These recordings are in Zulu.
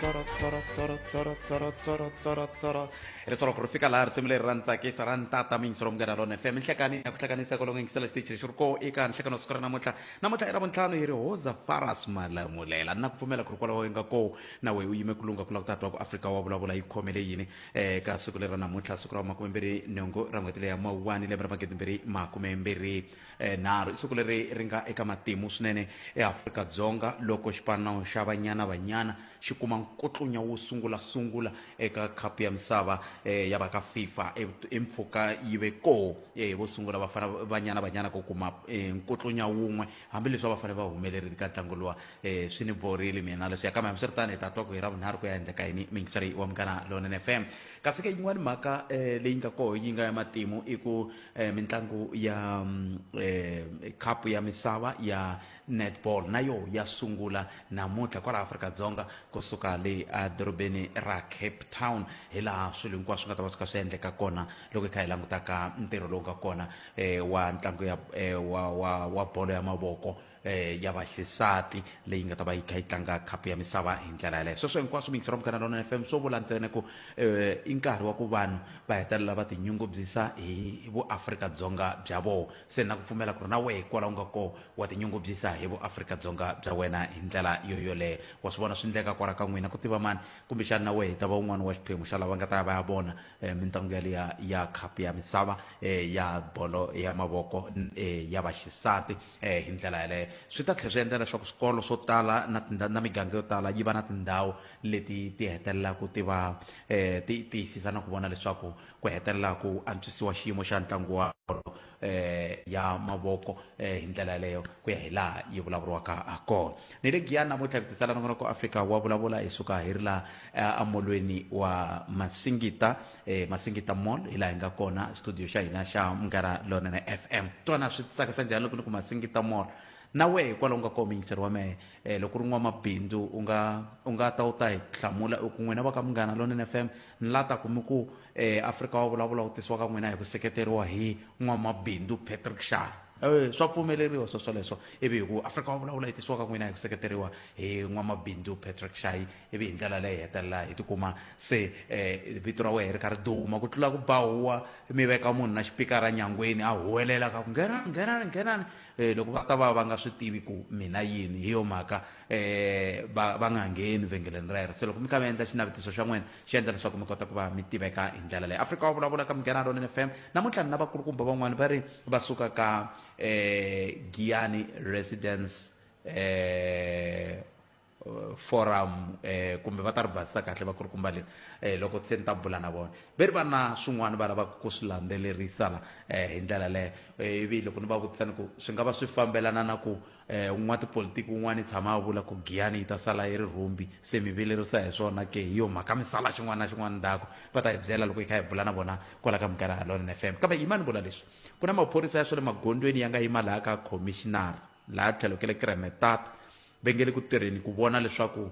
Ri tsolo gore fika la re semele re rantsa ke sa ranta ta ming srom gana lone family hlakani ya kuhlakanisa kolong ngisela stage shurko eka nhlakano skora namutlha era bontlhano iri hoza faras malamulela nna kupfumela kuri kwalaho inga ko nawe u yime kulunga kula kutata ku Afrika wa vulavula ikhomele yini ka siku lera namutlha siku ra makumembiri nongo ra n'wetile ya mawani lembe ra magedimbiri makumembiri naro siku leri ri nga eka matimu swinene eAfrika-Dzonga loko xipano xa banyana xi kuma nkotlunya wo sungula eka khapu ya misava ya va ka FIFA empfuka yive ko vo sungula vafana banyana ku kuma nkotlunya wun'we hambileswi va fanele va humelerile ka ntlangu luwa swi ni borile mina leswi ya kama hambiswiritano hi ta twa ku hi ravunharhu ku ya endleka yini mingiseri wa Munghana Lonene FM kasi ke yin'wana mhaka leyi nga koho yi nga ya matimu i ku mitlangu ya khapu ya misava ya netball na yo ya sungula namutlha kwala Afrika-Dzonga kusuka le adorobeni ra Cape Town hi laha swilo hinkwaswo swi nga ta va swi kha swi endleka kona loko hi kha hi langutaka ntirho lowu nga kona wa ntlangu ya wa bolo ya mavoko ya vaxisati leyi nga ta va yi kha yi tlanga khapu ya misava hi ndlela yaleyo sweswo hinkwaswo mingisero Munghana Lonene FM swo vula ntsena ku i nkarhi wa ku vanhu va hetelela va tinyungubyisa hi vo Afrika-Dzonga bya vona se na ku pfumela ku ri na wehe kwala u nga ko wa tinyungubyisa hi vo Afrika-Dzonga bya wena hi ndlela yoyoleyo wa swi vona swi endleka kwala ka n'wina ku tiva mani kumbexana na wehe ta va un'wana wa xiphemu xa lava nga ta va ya vona mitlangu yaleya ya khapu ya misava ya bolo ya mavoko ya vaxisati hi ndlela yaleyo swi ta tlhela swi endla leswaku swikolo swo tala na miganga yo tala yi va na tindhawu leti ti hetelela ku tiva ti tiyisisa na ku vona leswaku ku hetelela ku antswisiwa xiyimo xa ntlangu wa ya mavoko hi ndlela yaleyo ku ya hi laha yi vulavuriwaka ha kona ni le Giyani namuntlha ku tisala nongona ku Afrika wa vulavula hi suka hi ri la amolweni wa Masingita mall hi laha hi nga kona studio xa hina xa Munghana Lonene FM twana swi tsakisa njhani loko ni ku Masingita mall na wehe kwala u nga koho mingiseri wa mehe loko ri n'wamabindzu u nga ta u ta hi hlamula ku n'wina va ka Munghana Lonene FM ni la ta kumi ku Afrika wa vulavula u tisiwa ka n'wina hi ku seketeriwa hi n'wamabindzu Patrick Shah swa pfumeleriwa sweswo ivi hi ku Afrika wa vulavula yi tisiwa ka n'wina hi ku seketeriwa hi n'wamabindzu Patrick Shah ivi hi ndlela leyi hetelela hi tikuma se vito ra wehe ri karhi duma ku tlula ku bahuwa mi veka munhu na xipikara nyangweni a huwelela ka ku nghenani loko va ta va nga swi tivi ku mina yini hi yo mhaka va nga ngheni vhengeleni rero se loko mi kha mi endla xinavetiso xa n'wina xi endla leswaku mi kota ku va mi tiveka hi ndlela leyi Afrika wa vulavula ka Munghana Lonene FM namuntlha ni na vakulukumba van'wani va ri va suka ka Giyani residence forum kumbe va ta ri basisa kahle vakulukumba leri loko se ni ta bula na vona ve ri va na swin'wana va lavaka ku swi landzelerisa la hi ndlela leyo ivi loko ni va vutisani ku swi nga va swi fambelana na ku n'watipolitiki wun'wana i tshama a vula ku Giyani yi ta sala yi ri rhumbi se mi vilerisa hi swona ke hi yo mhaka mi sala xin'wana na xin'wana ndhaku va ta hi byela loko hi kha hi bula na vona kwala ka Munghana Lonene FM kambe yima ni vula leswi ku na maphorisa ya swa le magondweni ya nga yima laha ka commissioner laha tlhelo ke le Kremetata va nge le ku tirheni ku vona leswaku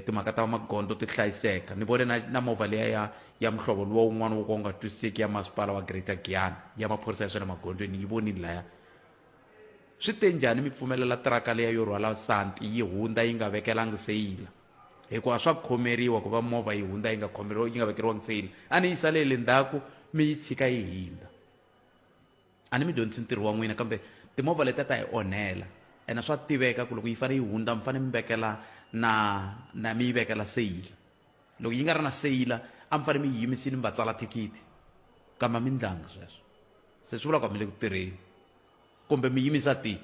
timhaka ta magondo ti hlayiseka ni vone na movha leya ya muhlovo luwa wun'wana wo ka wu nga twisiseki ya masipala wa Greater Giyani ya maphorisa ya swa le magondweni yi vonile laya swi te njhani mi pfumelela tiraka leya yo rhwala santi yi hundza yi nga vekelanga seyila hikuva swa khomeriwa ku va movha yi hundza yi nga vekeriwangi seyila a ni yisa le ndzhaku mi yi tshika yi hundza a ni mi dyondzisi ntirho wa n'wina kambe timovha leti ta hi onhela ena swa tiveka ku loko yi fanele yi hundza mi fanele mi vekela na mi yi vekela seyila loko yi nga ri na seyila a mi fanele mi yimisile mi va tsala thikithi kambe mi ndlanga sweswo se swi vula ku mi le ku tirheni kumbe mi yimisa ti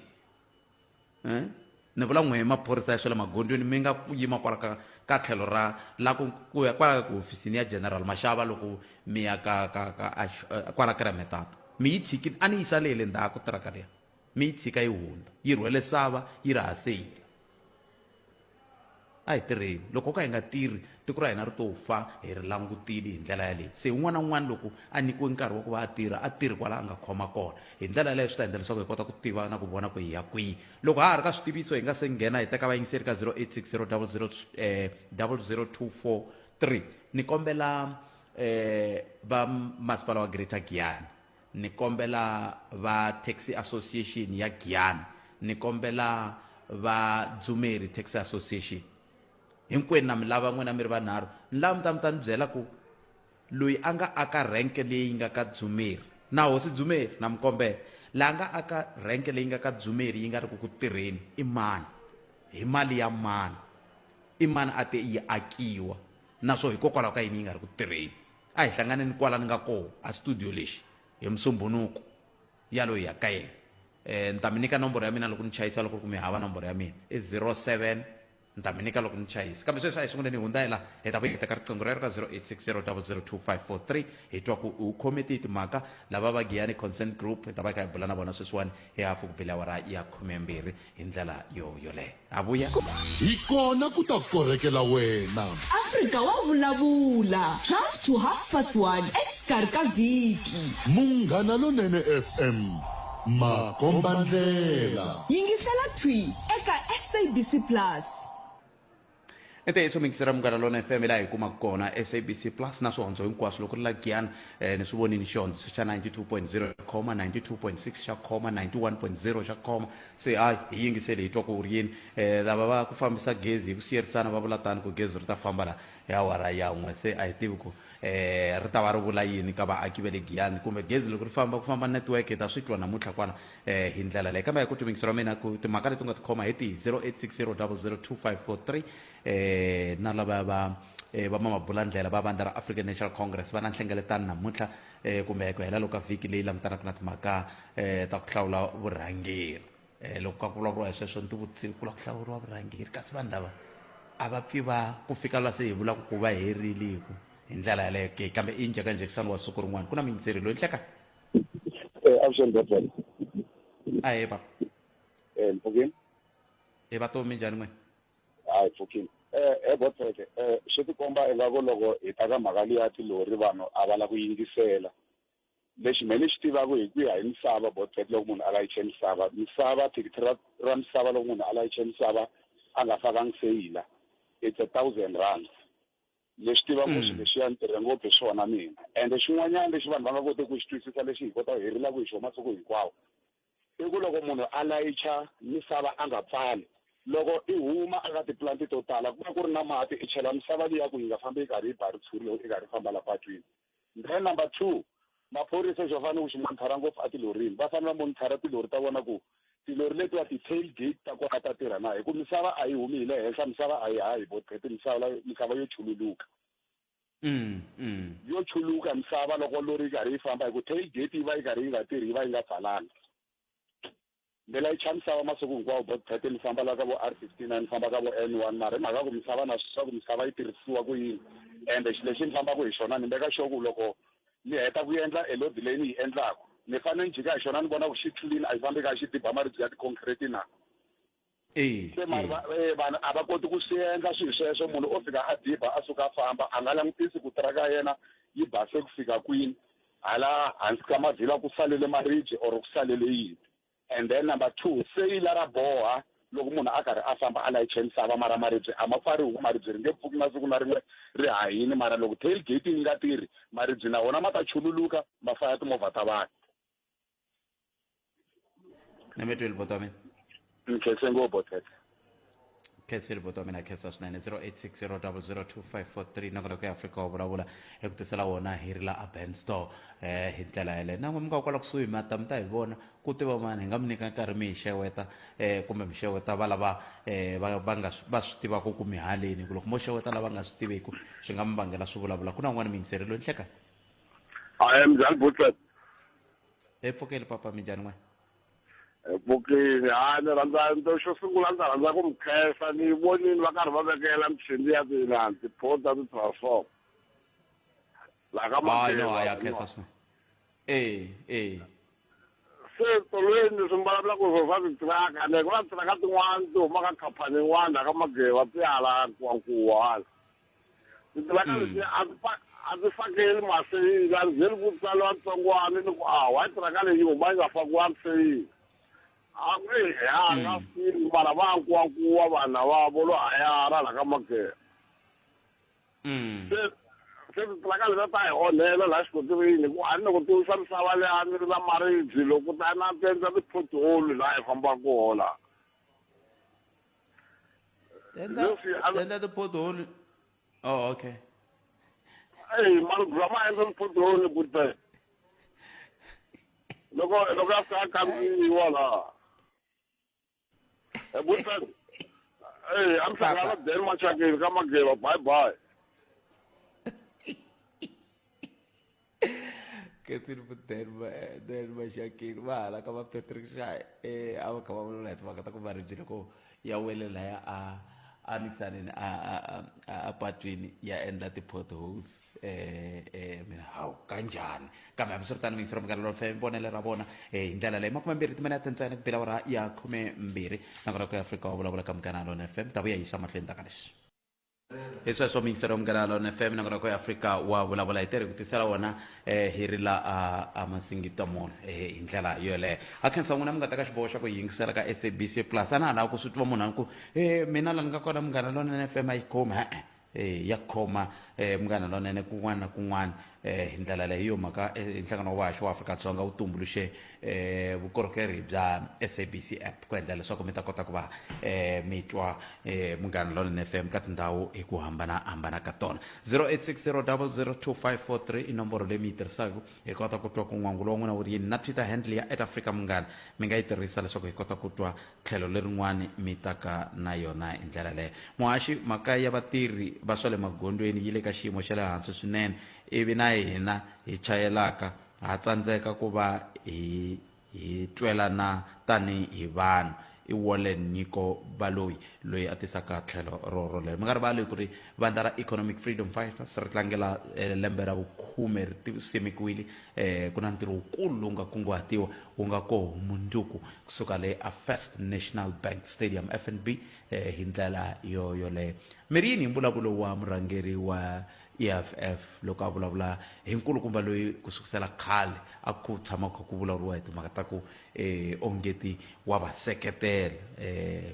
ni vula n'we maphorisa ya swa le magondweni mi nga yima kwala ka tlhelo ra la ku ya kwala ka hofisini ya General Mashava loko mi ya kwala Kremetata mi yi tshikile a ni yisa le ndzhaku tiraka leya mi yi tshika yi hundza yi rhwele sava yi ri haseyila a hi tirheni loko ka hi nga tirhi tiko ra hina ri to fa hi ri langutile hi ndlela yaleyi se un'wana na un'wana loko a nyikiwe nkarhi wa ku va a tirhi kwala a nga khoma kona hi ndlela yaleyo swi ta endla leswaku hi kota ku tiva na ku vona ku hi ya kwihi loko ha ha ri ka switiviso hi nga se nghena hi teka vayingiseri ka 0860000243 ni kombela va masipala wa Greater Giyani ni kombela va taxi association ya Giyani ni kombela va Dzumeri taxi association hinkwenu na mi lava n'wina mi ri vanharhu ni lava mi ta ni byela ku loyi a nga aka renke leyi nga ka Dzumeri na hosi Dzumeri na mikombela laha nga aka renke leyi nga ka Dzumeri yi nga ri ku tirheni i mani hi mali ya mani i mani a te yi akiwa naswo hikokwalaho ka yini yi nga ri ku tirheni a hi hlanganeni kwala ni nga koho a studio lexi hi Musumbunuko ya loyi ya ka yena ni ta mi nyika nomboro ya mina loko ni chayisa loko ku mi hava nomboro ya mina i 07 ni ta mi nyika loko ni chayisa kambe sweswi a hi sunguleni hi hundza hi la hi ta vuyi hi teka riqingho rero ka 0860002543 hi twa ku u khome timhaka lava va Giyani consent group hi ta va hi kha hi bula na vona sweswiwani hi hafu ku bela awara ya 12 hi ndlela yoleyo a vuya hi kona ku ta korekela wena Afrika Wa Vulavula 12 to 1:30 exikarhi ka vhiki Munghana Lonene FM makombandlela yingisela twi eka SABC Plus ete hi swo mingisera Munghana Lonene FM laha hi kumaka kona SABC Plus na swihondzo hinkwaswo loko ri la Giyani ni swi vonini xihondzo xa 92.0 xa khoma 92.6 xa khoma 91.0 xa khoma se hayi hi yingiseli hi twa ku ri yini lava va ku fambisa gezi hi ku siyerisana va vula tani ku gezi ri ta famba la hi awara yan'we se a hi tivi ku ri ta va ri vula yini ka vaaki va le Giyani kumbe gezi loko ri famba ku famba network hi ta swi twa namuntlha kwana hi ndlela leyi kambe hi ku timingisero mina ku timhaka leti u nga ti khoma hi ti 0860002543 na lava va mabula ndlela va vandla ra African National Congress va na nhlengeletano namuntlha kumbe ku hela loko ka vhiki leyi langutanaka na timhaka ta ku hlawula vurhangeri loko ka ku vulavuriwa hi sweswo ni ti vutise ku la ku hlawuriwa vurhangeri kasi vanhu lava a va pfi va ku fika la se hi vulaka ku va herile hi ndlela yaleyo ke kambe i njhekanjhekisano wa siku rin'wana ku na muyingiseri loyi nhleka Avuxeni doctor. a he papa Mpfukini? hi vatomi njhani n'wina Hayi Mpfukini. Doctor, swi ti komba ingaku loko hi ta ka mhaka liya tilori vanhu a va la ku yingisela. Lexi mina xi tivaka hi ku ya hi misava doctor loko munhu a layiche misava thikithi ra misava loko munhu a layiche misava a nga fakangi seyila it's 1,000 rand. Lexi tivaka ku lexiya ni tirhe ngopfu hi swona mina ende xin'wanyana lexi vanhu va nga koti ku xi twisisa lexi hi kota herilaka hi xo masiku hinkwawo i ku loko munhu a layicha misava a nga pfali loko i huma aka tiplanti to tala ku va ku ri na mati i chela misava liya ku yi nga fambi yi karhi yi ba ritshuri loko i karhi yi famba la patwini. Then number 2 maphorisa xo fanele ku xi monithara ngopfu a tilorini va fanele va monithara tilori ta vona ku tilori letiwa ti-tail gate ta kona ta tirha na hi ku misava a yi humi hi le henhla misava a yi hayi botrete misava yo chululuka yo chuluka misava loko lori yi karhi yi famba hi ku tail gate yi va yi karhi yi nga tirhi yi va yi nga pfalanga ni layicha misava masiku hinkwawo botrete ni famba la ka vo R59 ni famba ka vo N1 mara hi mhaka ku misava na swi swa ku misava yi tirhisiwa ku yini ende xi lexi ni fambaka hi xona ni veka sure ku loko ni heta ku endla elodi leyi ni yi endlaka ni fanele ni jika hi xona ni vona ku xi clean a yi fambi ka xi diba maribye ya ti-concrete na se vanhu a va koti ku swi endla swilo sweswo munhu o fika a diba a suka a famba a nga langutisi ku tiraka ya yena yi base ku fika kwini hala hansi ka mavhila ku salele maribye or ku salele yini and then number 2 seyila ra boha loko munhu a karhi a famba a layiche misava mara maribye a ma pfari huku maribye ri nge pfuki na siku na rin'we ri hahini mara loko tail gate yi nga tirhi maribye na wona ma ta chululuka ma faya timovha ta vanhu. ni mi twile bota mina Ni khense ngopfu tete khenseli bota mina khensa swinene 0860002543 na kona ku ya Afrika Wa Vulavula hi ku tisela wona hi ri la a Ben Store hi ndlela yaleyo nan'we mi nga kwala kusuhi mi ta hi vona ku tiva mani hi nga mi nyika nkarhi mi hi xeweta kumbe mi xeweta va lava va swi tivaka ku mi haleni ku loko mo xeweta lava nga swi tiveki swi nga mi vangela swivulavula ku na un'wana miyingiseri loyi nhleka mzali Butlet pfukeli papa mi njhani n'wana Bukini ni rhandza nto xo sungula ndzi rhandza ku mi khensa ni vonini va karhi va vekela michini ya tina tipota ti-transform laha ka ya khensa swinene se tolweni swi mbalavula ku swo swa titiraka ni ku na tiraka tin'wana ti huma ka khampani yin'wana ka mageva ti hala kuwankuwa titiraka leti a ti fakeli maseyila ni ze ni vutisa lowa ntsongwana ni ku wa tiraka leyi huma yi nga fakiwangi seyila nga fili mara va nkuwankuwa vanhu va volo hayara la ka mageva se titiraka leti ta hi onhela laha xikotirini ku a ni loko tivisa misava leyi a ni ri na maribye loko ta na ti endla ti-pothole laha hi fambaka koho laha Enda the pothole. Oh, okay. Hey, man, grandma hasn't put the whole good day. Look after I come in you all. A good time. Hey, I'm sorry, I'm not there much again. Come and give up. Bye. Kesin Themba Shakir wala kama Patrick Shai awa kama mwana wakata kubaru jina ko ya wele la ya Nkhensani patwini ya enda the potholes mina how kanjani kama absortana mingso mgalo fe bonele rabona indlela le makuma mbiri timana tantsana kupela ora ya khume mbiri nakona ko Afrika Wa Vulavula kamkanalo na FM tabuya isa mahlenda kanish eso so mixer mganalo na FM nakona ko Afrika Wa Vulavula itere kutisela wona hirila amasingito mon indlela yole akhensa nguna mngataka xibosha ko yingisela ka SABC Plus ana na ku sutwa munhu ku mina la nga kona mganalo na FM ai khoma ya khoma mganalo nene kun'wana na kun'wana indlela leyo maka inhlangano washo wa Afrika Dzonga utumbuluxe vukorhokeri bya SABC app ku endla leswaku mi ta kota ku va mitwa mganalo na FM ka tindhawu hi ku hambana ka tona 0860002543 inomboro leyi mi yi tirhisaka hi kota ku twa ku n'wangulo wa n'wina wu ri yini na Twitter handle ya @Afrika Mungana mi nga yi tirhisa leswaku hi kota ku twa tlhelo lerin'wani mi taka na yona hi ndlela leyo muhaxi mhaka ya vatirhi va swa le magondweni yi le ka xiyimo xa le hansi swinene ivi na hina hi chayelaka ha tsandzeka ku va hi twelana tanihi vanhu i Wallen Nyiko Baloyi loyi a tisaka tlhelo ro lero mi nga rivali ku ri vandla ra Economic Freedom Fighters ri tlangela lembe ra vukhume ri simekiwile ku na ntirho wukulu lowu nga kunguhatiwa wu nga koho mundzuku kusuka le a First National Bank Stadium FNB hi ndlela yoleyo mi ri yini hi mbulavulo wa murhangeri wa EFF loko a vulavula hi nkulukumba loyi kusukisela khale a ku tshama ku vulavuriwa hi timhaka ta ku ongeti wa vaseketela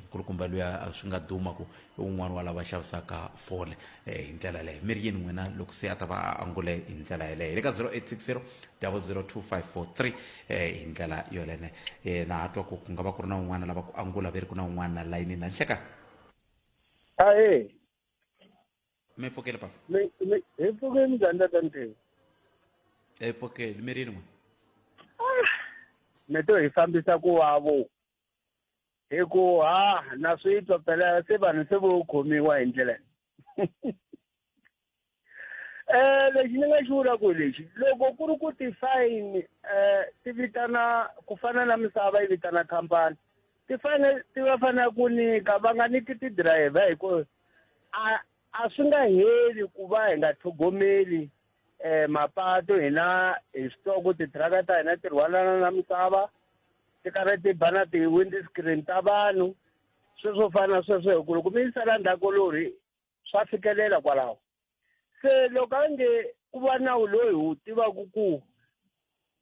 nkulukumba loyi a swi nga duma ku un'wana wa lava xavisaka fole hi ndlela leyo mi ri yini n'wina loko se a ta va a angule hi ndlela yeleyo le ka 0860002543 hi ndlela yolene na hatwa ku nga va ku ri na un'wana lava ku angula ve ri ku na un'wana na layini na nhleka me fokele pa me fokele njani tante fokele mi ri yini n'wina me to hi fambisa ku wavo hi ku na swi twa phela se vanhu se vo khomiwa hi ndlela lexi ni nga xi vula ku lexi loko ku ri ku ti-fine ti vitana ku fana na misava yi vitana khampani ti va fanele ku nyika va nga niki ti-driver hi ku a swi nga heli ku va hi nga tlhogomeli mapatu hina hi switoko titiraka ta hina ti rhwalana na misava ti karhi ti ba na ti-windscreen ta vanhu sweswo fana sweswo hi ku loko mi yisela ndzhaku lori swa fikelela kwalaho se loko a nge ku va nawu loyi wu tivaka ku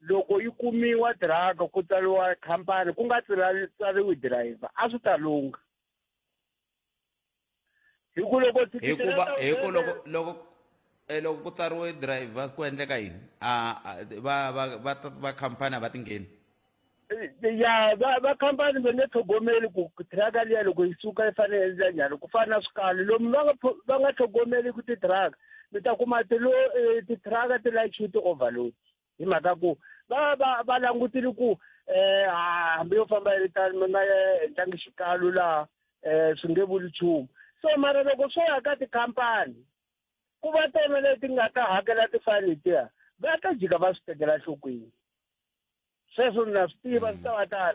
loko yi kumiwa tiraka ku tsariwa khampani ku nga tsariwi driver a swi ta lunga hi ku loko ku tsariwe driver ku endleka yini va khampani a va tingeni ya va khampani va nge tlhogomeli ku tiraka liya loko yi suka yi fanele endla njhani ku fana na swikali lomu va nga tlhogomeli ku titiraka mi ta kuma titiraka ti like ti overload hi mhaka ku va langutile ku hambi yo famba yi ntlangi xikalu laha swi nge vuli nchumu so mara loko swo ya ka tikhampani ku va tona leti nga ta hakela tifayini letiya va ta jika va swi tekela nhlokweni sweswo na swi tiva swi ta va tala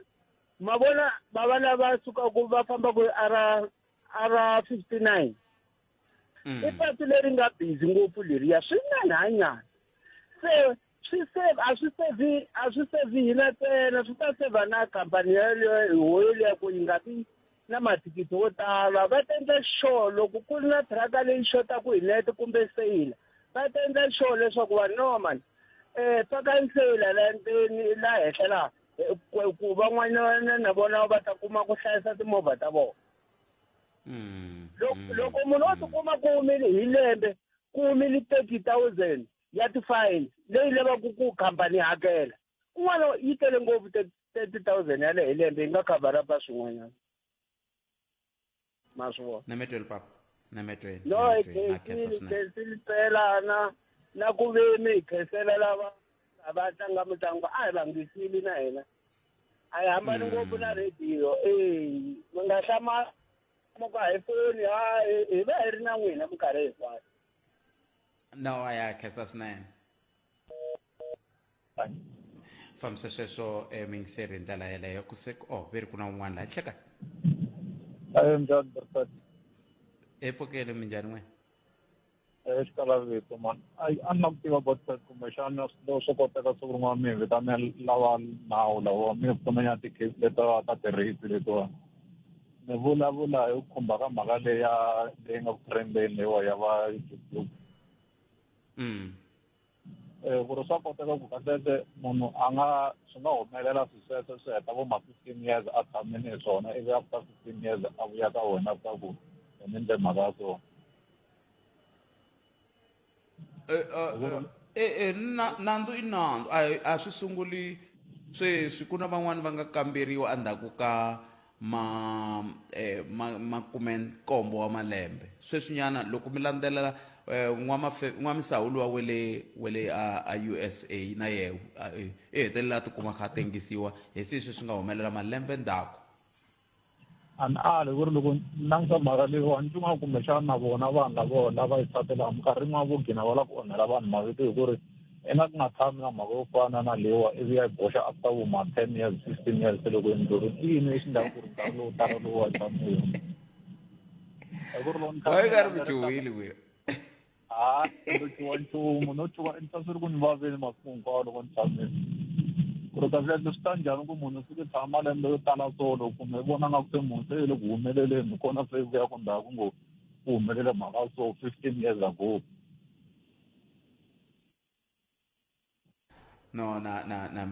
ma vona va lava suka ku va famba ku ara 59 i patu leri nga busy ngopfu leriya swinyananyana se a swi sevi hina ntsena swi ta seva na khampani yaleyo liya ku yi nga vi na mathikithi wo tala va ta endla sure loko ku ri na tiraka leyi xotaku hi nete kumbe seyila va ta endla sure leswaku vanhu no mani pakani seyila la ndzeni la henhla laha ku van'wanyana na vona va ta kuma ku hlayisa timovha ta vona loko munhu o tikuma ku humile hi lembe ku humile 30,000 ya tifayini leyi lavaka ku khampani hakela un'wana yi tele ngopfu 30,000 ya le hi lembe yi nga khavharapa swin'wanyana maswo Nemetwele papa. Nemetwele. no ikhesile phela na ku ve mi khesela lava abatlanga mitlangu a hi vangisile na hina a hi hambani ngopfu na radio mi nga hlama ka hi foni hi va hi ri na n'wina minkarhi hinkwayo No, aya khensa swinene. Famisa sweswo mingiseri hi ndlela yeleyo veri ku na un'wana laha hleka njhani doctor epfukeli minjhani n'we xikala vito man a ni na ku tiva doctor kumbexana swo koteka siku rin'wana mi vitane lava nawu lava mi pfunanya ti-case leta ta ti-rape letiwani ni vulavula hi ku khumba ka mhaka leyi nga ku trendeni leyiwa ya va YouTube ku ri swa koteka ku kahleke munhu swi nga humelela swisweswo swi heta vo ma-15 years a tshamini hi swona ivi after 15 years a vuya ka wena ka ku ni ndle mhaka ya swona nandzu i nandzu a swi sunguli sweswi ku na van'wani va nga kamberiwa endzhaku ka makumenkombo wa malembe sweswinyana loko mi landzelela n'wamisawulu wa wele a USA na yehe i hetelela tikuma kha tengisiwa hi sweswi swi nga humelela malembe ndzhaku a ni ali ku ri loko langisa mhaka leyiwani tsunga kumbexana na vona vanhu lavo lava hi tsakela minkarhi yin'wana vo gina va la ku onhela vanhu mavito hi ku ri ina ku nga tshami na mhaka yo fana na leyiwa ivi ya hi boxa after vo ma 10 years 15 years se loko ndluri i yini lexi endlaka ku ri nkarhi lowu tala lowu wa tshamiwa hi ku ri wa yi karhi mi chuhile kuya no chuwa nchumu no chuwa ni ta swi ri ku ni vaveni masiku hinkwawo loko ni tshamile ku ri kahle swi ta njhani ku munhu swi tshama malembe yo tala so loko mi vona nga ku se munhu se le ku humeleleni kona se vuya ku ndhaku ngo ku humelele mhaka so 15 years ago no na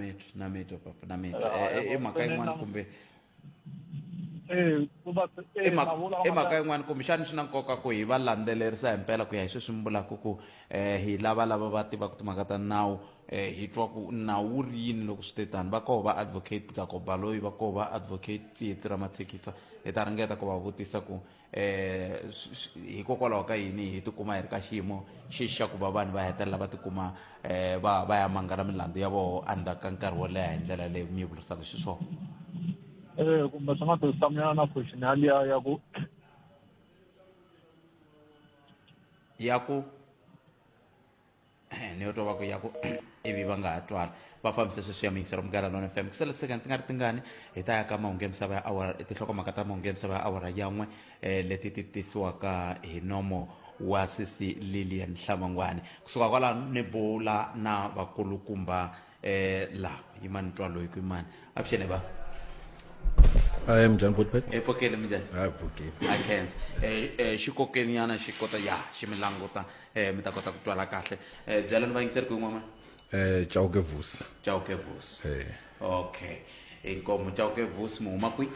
metro papa na metro i mhaka yin'wana kumbe i mhaka yin'wana kumbexani swi na nkoka ku hi va landzelerisa hi mpela ku ya hi sweswi mi vulaka ku hi lava va tivaka timhaka ta nawu hi twa ku nawu wu ri yini loko swi te tani va koho va advocate Ntsako Baloyi va koho va advocate Tsietsi Ramathekisa hi ta ringeta ku va vutisa ku hikokwalaho ka yini hi tikuma hi ri ka xiyimo xexi xa ku va vanhu va hetelela va tikuma va ya mangala milandzu ya voho endzhaku ka nkarhi wo leha hi ndlela leyi mi yi vurisaka xiswona kumbe swi nga tirhisamanyana na question yaliya ya ku ni yo twa va ku ya ku ivi va nga ha twala va fambise sweswi ya mingisero Munghana Lonene FM kusele sekani ti nga ri tingani hi ta ya ka mahungu ya misava ya awara tinhlokomhaka ta mahungu ya misava ya awara ya n'we leti ti tisiwaka hi nomo wa sisi Lilian Hlamangwane kusuka kwalano ni bula na vakulukumba laha yimani twa loyi ku yimani avuxeni va I am John Putpet. Epfukeli minjhani Pfukile. a khensa xikokeni nyana xi kota xi mi languta mi ta kota ku twala kahle byalani vayingiseri ku yin'wana Chauke Vus. Chauke Vus okay inkomo Chauke Vus mu huma kwi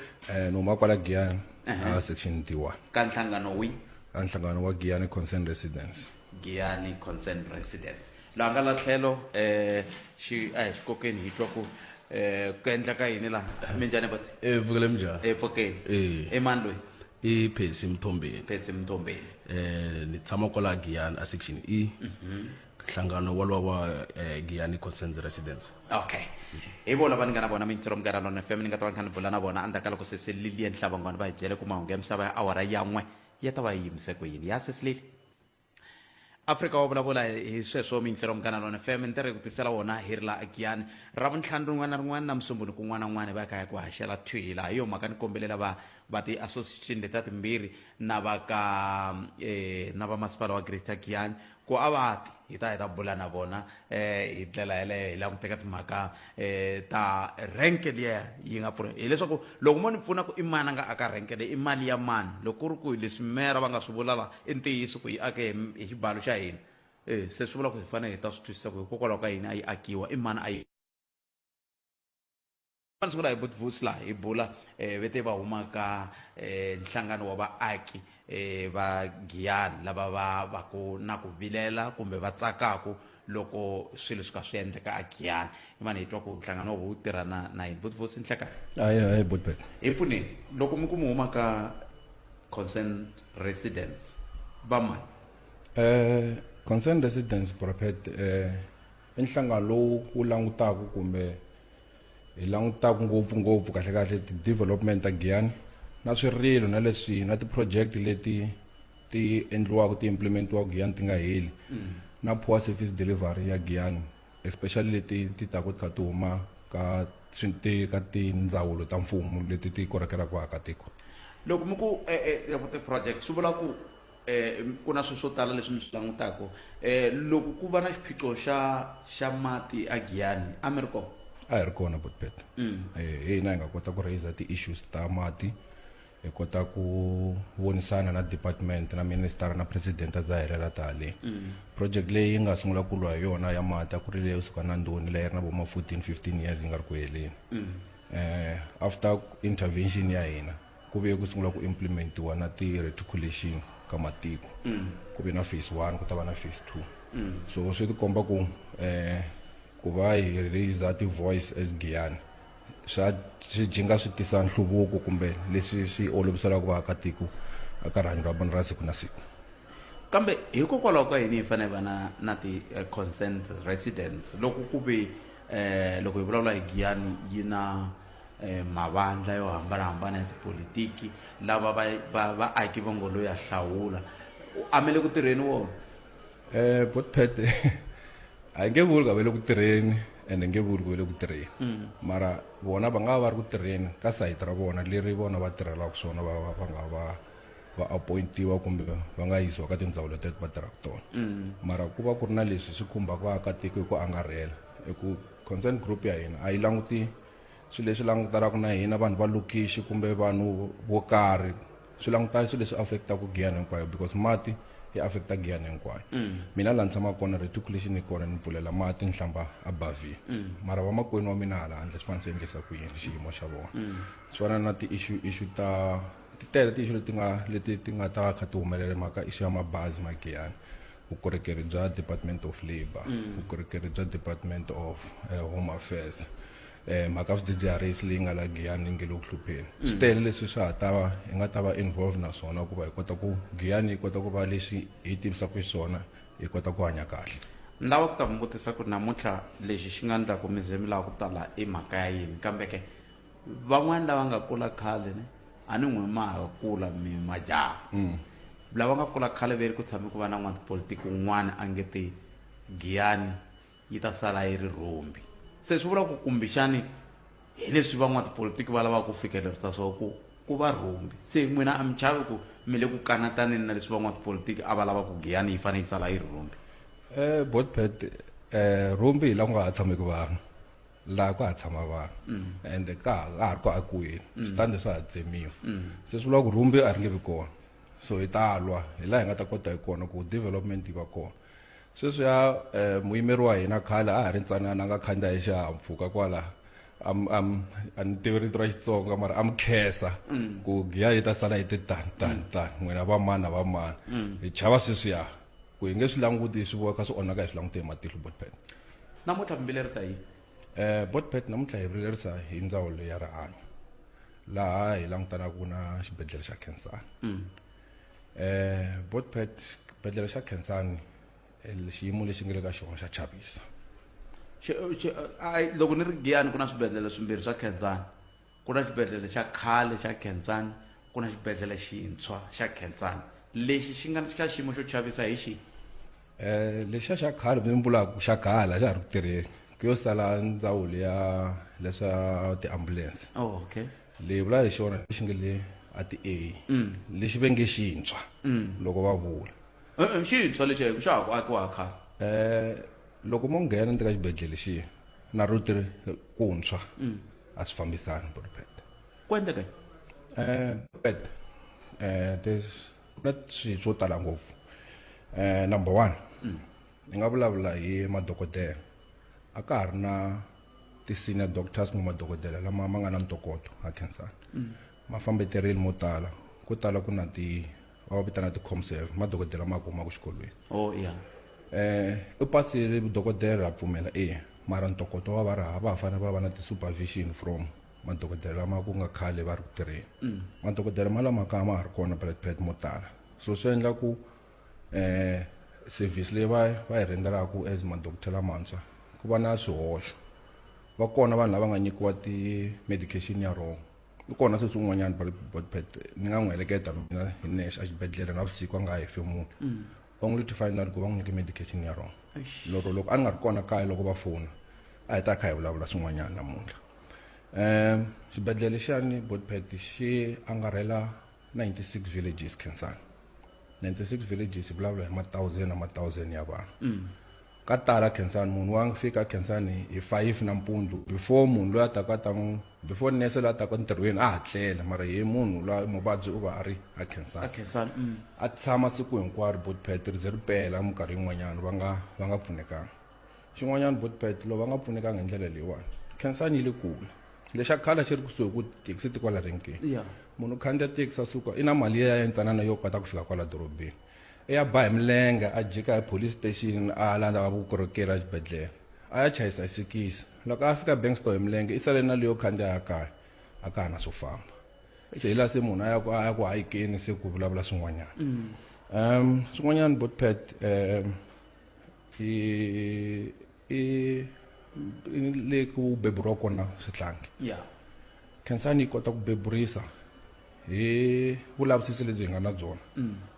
Noma kwala Giyani section D1 ka nhlangano wi ka nhlangano wa Giyani Concerned Residents. Giyani Concerned Residents laha nga la tlhelo xikokeni hi twa ku ku endla ka yini laha minjhani bati Pfukile mjani. epfukeni i mani loyi I Phesi Mthombeni. Phesi Mthombeni Ni tshama kwala Giyani a section E. Nhlangano wa Giyani Concerned Residents. okay hi vona va ni nga na vona mingisero Munghana Lonene FM ni nga ta va ni kha ni bula na vona endzhaku ka loko sesi Lilian Hlamangwane va hi byele ku mahungu ya misava ya awara ya n'we ya ta va yi yimise ku yini ya sesi Lili Afrika Wa Vulavula hi sweswo mingisero Munghana Lonene FM ni tirhi ku tisela wona hi ri laha Giyani ravuntlhanu rin'wana na rin'wana na musumbhuni kun'wana na n'wana va kaya ku haxela thwi laha hi yo mhaka ni kombelela va ti-association leta timbirhi na vamasipala wa Greater Giyani ku a va ti hi ta bula na vona hi ndlela yeleyo hi languteka timhaka ta renke liya yi nga pfuna hileswaku loko mo ni pfuna ku i mani a nga aka renke leyi i mali ya mani loko ku ri ku leswi mera va nga swi vula la i ntiyiso ku yi ake hi xibalo xa hina se swi vula ku hi fanele hi ta swi twisisa ku hikokwalaho ka yini a yi akiwa i mani a yi sungula hi Butvus laha hi bula vete va humaka nhlangano wa vaaki va Giyani lava va ku na ku vilela kumbe va tsakaku loko swilo swi ka swi endleka a Giyani i mani hi twa ku nhlangano wu tirha na hi Butvus nhlekani Aye Putpet. hi pfuneni loko mi ku mi huma ka concerned residents va mani? Concerned residents prophet i nhlangano lowu wu langutaka kumbe hi langutaka ngopfungopfu kahle kahle ti-development ta Giyani na swirilo na leswi na ti-project leti ti endliwaka ti implementiwaka Giyani ti nga heli na poor service delivery ya Giyani especially leti ti tako ti kha ti huma ka tindzawulo ta mfumo leti ti korekelaka vaakatiko. Loko mi ku ti-project swi vula ku ku na swilo swo tala leswi mi swi langutaka loko ku va na xiphiqo xa mati a Giyani a mi ri kona? A hi ri kona botpet hina hi nga kota ku raise ti-issues ta mati hi kota ku vonisana na department na minister na president a za helela tale project leyi nga sungula ku lwa hi yona ya mati a ku ri leyi suka na ndhuni leyi ri na voma 14-15 years yi nga ri ku heleni after intervention ya hina ku ve ku sungula ku implementiwa na ti-reticulation ka matiko ku ve na phase 1 ku ta va na phase 2 so swi ti komba ku ku va hi raise ti-voice as Giyani swi jinga swi tisa nhluvuko kumbe leswi swi oloviselaka vaakatiko aka rihanyo ra vona ra siku na siku. Kambe hikokwalaho ka yini hi fanele va na ti-concerned residents loko ku ve loko hi vulavula hi Giyani yi na mavandla yo hambanahambana ya tipolitiki lava vaaki va ngo loyi a hlawula a mi le ku tirheni wona? Botpet a hi nge vuli ka va le ku tirheni ende nge vuli ku va le ku tirheni mara vona va nga va ri ku tirheni ka sayiti ra vona leri vona va tirhelaka swona va nga va appointiwa kumbe va nga yisiwa ka tindzawulo leti va tirhaka tona mara ku va ku ri na leswi swi khumbaka vaakatiko hi ku angarhela hi ku concern group ya hina a yi languti swilo leswi langutanaka na hina vanhu va lokishi kumbe vanhu vo karhi swi langutana swilo leswi affectaka Giyani hinkwayo because mati yi affecta Giyani hinkwayo mina laha ni tshamaka kona reticulation yi kona ni pfulela mati ni hlamba a bavini mara vamakwenu wa mina hala handle swi fanele swi endlisa ku yini xiyimo xa vona swi fana na ti-issue ta titele ti-issue leti ti nga ta kha ti humelela mhaka issue ya mabazi ma Giyani vukorhokeri bya Department of Labour vukorhokeri bya Department of Home Affairs mhaka swidzidziharisi leyi nga la Giyani nge le ku hlupheni swi tele leswi swi hi nga ta va involve na swona ku va hi kota ku Giyani yi kota ku va leswi hi tivisaka xiswona hi kota ku hanya kahle. Ni lava ku ta mi vutisa ku namuntlha lexi xi nga endlaku mi ze mi lava ku tala i mhaka ya yini kambe ke van'wani lava nga kula khale ne a ni n'wi ma ha kula mi majaha lava nga kula khale ve ri ku tshame ku va na n'watipolitiki wun'wana a nge te Giyani yi ta sala yi ri rhumbi se swi vula ku kumbexani hi leswi van'watipolitiki va lavaka ku fikelerisa swona ku va rhumbi se n'wina a mi chavi ku mi le ku kanataneni na leswi van'watipolitiki a va lava ku Giyani yi fanele yi sala yi ri rhumbi? Botpet rhumbi hi laha ku nga ha tshameki vanhu laha ku ha tshama vanhu ende ka ha ri ku akiweni switandi swa ha tsemiwa se swi vula ku rhumbi a ri nge vi kona so hi ta lwa hi laha hi nga ta kota hi kona ku development yi va kona sweswi ya muyimeri wa hina khale a ha ri ntsanana a nga khandziya hi xihahampfhuka kwala a ni tivi rito ra Xitsonga mara a mi khensa ku Giyani yi ta sala yi te tani n'wina va mani na va mani hi chava sweswiya ku hi nge swi languti swi voka swi onhaka hi swi langute hi matihlo Botpet. Namuntlha mi vilerisa yini? Botpet namuntlha hi vilerisa hi ndzawulo ya rihanyo laha hi langutanaka na xibedhlele xa Khensani Botpet xibedhlele xa Khensani xiyimo lexi nge le ka xona xa chavisa loko ni ri Giyani ku na swibedhlele swimbirhi swa Khensani ku na xibedhlele xa khale xa Khensani ku na xibedhlele xintshwa xa Khensani lexi xi nga ka xiyimo xo chavisa hi xi lexiya xa khale mi vulaka xa khale xa ha ri ku tirheni ku yo sala ndzawulo ya leswa ti-ambulance okay leyi vula hi xona lexi nge le a ti-A lexi ve nge xintshwa loko va vula xintshwa lexi xa ha ku akiwa khale loko mo nghena ndzi ka xibedhlele xiya na ruti kuntshwa a swi fambisani Botpet ku endleka Botpet ku na swilo swo tala ngopfu number 1 ni nga vulavula hi madokodela a ka ha ri na ti-senior doctors kumbe madokodela lama ma nga na ntokoto a Khensani ma fambeterile mo tala ku tala ku na va vitana ti-comserve madokodela ma kumaka xikolweni i pasile dokodela a pfumela mara ntokoto wa va ri hava va fanele va va na ti-supervision from madokodela lama ku nga khale va ri ku tirheni madokodela malama kaya ma ha ri kona pet mo tala so swi endla ku service leyi va yi rendelaka as madokodela lamantshwa ku va na swihoxo va kona vanhu lava nga nyikiwa ti-medication ya wrong i kona se swin'wanyana pet ni nga n'wi heleketa mina hi nexe a xibedhlele na vusiku a nga hefe munhu only to find out ku va n'wi nyike medication ya wrong loko a ni nga ri kona kaya loko va fona a hi ta kha hi vulavula swin'wanyana namuntlha xibedhlele xani pet xi angarhela 96 villages Khensani 96 villages hi vulavula hi ma-1000 ya vanhu ka tala Khensani munhu wa fika Khensani hi 5 nampundzu before munhu loyi a taka before nese loyi a taka ntirhweni a ha tlela mara hi munhu loyi muvabyi u va a ri a Khensani a tshama siku hinkwaro pet ri ze ri pela minkarhi yin'wanyana va nga pfunekanga xin'wanyana pet loko va nga pfunekanga hi ndlela leyiwani Khensani yi le kule lexi a khale xi ri kusuhi ku taxi ti kwala renkeni munhu khandziya taxi a suka i na mali ya yintsanana yo kota ku fika kwala dorobeni i ya ba hi milenge a jika hi police station a landza va vukorhokeri a xibedhlele a ya chayisa sikisi loko a fika bank store hi milenge i sale na leyo khandziya ya kaya a ka ha na swo famba se hi laha se munhu a ya ku hayikeni se ku vulavula swin'wanyana swin'wanyana pet i le ku beburiwa kona swihlangi Khensani yi kota ku beburisa hi vulavisisi lebyi hi nga na byona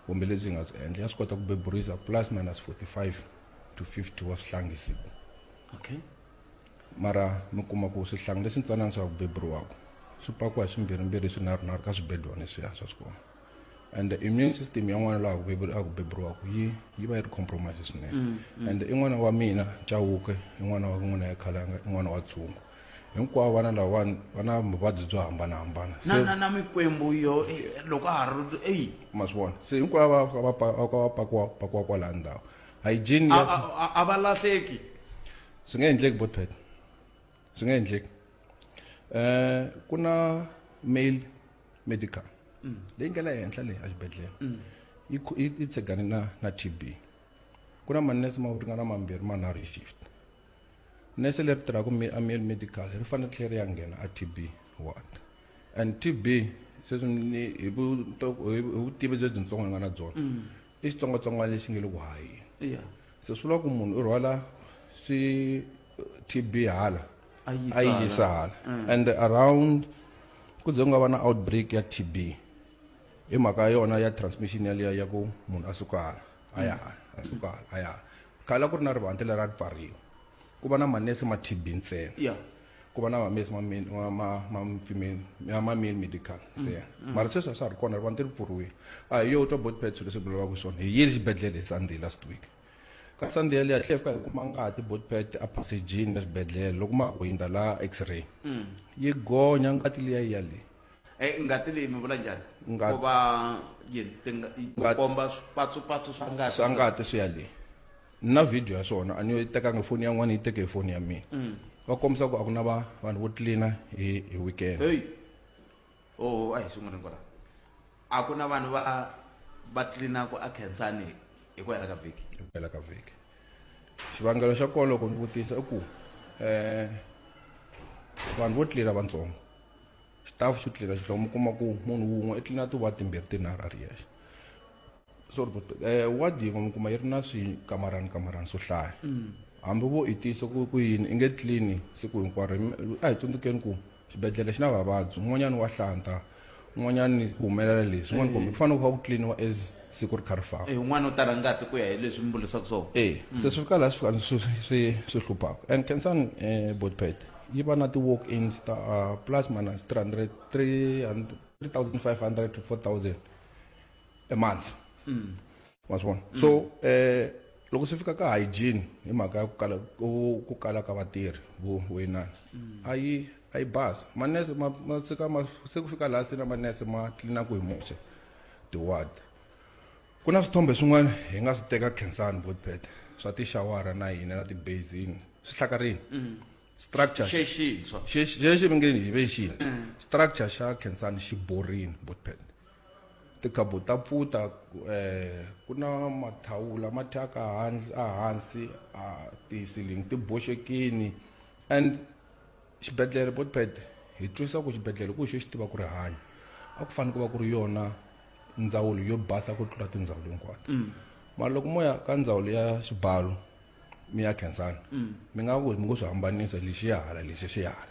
kumbe lebyi hi nga byi endla ya swi kota ku beburisa plus minus 45 to 50 wa swihlangi siku mara mi kuma ku swihlangi leswi ntsanana swa ku beburiwaka swi pakiwa hi swimbirhimbirhi swinharhunharhu ka swibedwana leswiya swa swikona and the immune system ya n'wana laha ku beburiwaka yi va yi ri compromise swinene and i n'wana wa mina Chauke i n'wana wa n'wina ya Khalanga i n'wana wa Tshungu hinkwavo vana lawani va na vuvabyi byo hambanahambana na mikwembu yo loko a ha ri ma swi vona se hinkwavo va pakiwa kwala ndhawu hygiene a va lahleki swi nga endleki pet swi nga endleki ku na male medical leyi nga le henhla leyi a xibedhlele yi tshegani na TB ku na manese ma ringana mambirhi manharhu hi shift nese leri tirhaka a male medical ri fanele tlhela ri ya nghena a TB ward and TB sweswi hi vutivi byitsongo ni nga na byona i xitsongwatsongwana lexi nge le ku hayeni se swi vula ku munhu u rhwala TB hala a yi yisa hala and around ku ze ku nga va na outbreak ya TB hi mhaka yona ya transmission yaliya ya ku munhu a suka hala a ya hala a suka hala a ya hala khale ku ri na rivanti leri a ri pfariwa ku va na manese ma TB ntsena ku va na manese ma male medical ntsena mara sweswi a swa ha ri kona rivanti ri pfuriwile a hi yo twa pet leswi vulavaka swona hi yile xibedhlele hi Sunday last week ka Sunday yaliya tlhe fika hi kuma ngati pet a passagini ya xibedhlele loko ma winda la x-ray yi gonya ngati liya yale ngati leyi mi vula njhani ku va ku komba swipatsupatsu swa ngati swi yale na video ya swona a ni yi tekanga foni ya n'wana yi teke hi foni ya mina va kombisa ku a ku na vanhu vo tlilina hi weekend a hi swin'wana kwala a ku na vanhu va tlinaka a Khensani hi ku hela ka vhiki xivangelo xa kona loko ni vutisa i ku vanhu vo tlila vantsongo xitafu xo tlila xi mi kuma ku munhu wun'we i tlilina tiwadi timbirhi tinharhu a ri yexe so wadi yin'we mi kuma yi ri na swikamarani swo hlaya hambi vo i tisa ku yini i nge tlini siku hinkwaro a hi tsundzukeni ku xibedhlele xi na vavabyi un'wanyani wa hlanta un'wanyani ku humelela leswi un'wana kumbe ku fanele ku va ku tliniwa as siku ri kha ri famba un'wana u tala ngati ku ya hi leswi mi vulisaka swona se swi fika laha swi hluphaka and Khensani pet yi va na ti-walk-ins ta plus minus 3,500 to 4,000 a month ma swi vona so loko swi fika ka hygiene hi mhaka ya ku kala ka vatirhi voinani a yi basa manese se ku fika laha se na manese ma tlilinaku hi moxe ti-ward ku na swithombe swin'wana hi nga swi teka Khensani pet swa tixawara na hina na tibasini swi hlakarini structure xexi mi nge hi ve xini structure xa Khensani xi borini pet tikhabu ta pfuta ku na mathawula ma thyaka hansi tisilingi ti boxekini and xibedhlele pet hi twisa ku xibedhlele ku xi tiva ku rihanyo a ku fanele ku va ku ri yona ndzawulo yo basa ku tlula tindzawulo hinkwato mara loko mo ya ka ndzawulo ya xibalo mi ya Khensani mi nga ku mi ngo swi hambanisa lexi ya hala lexi xi ya hala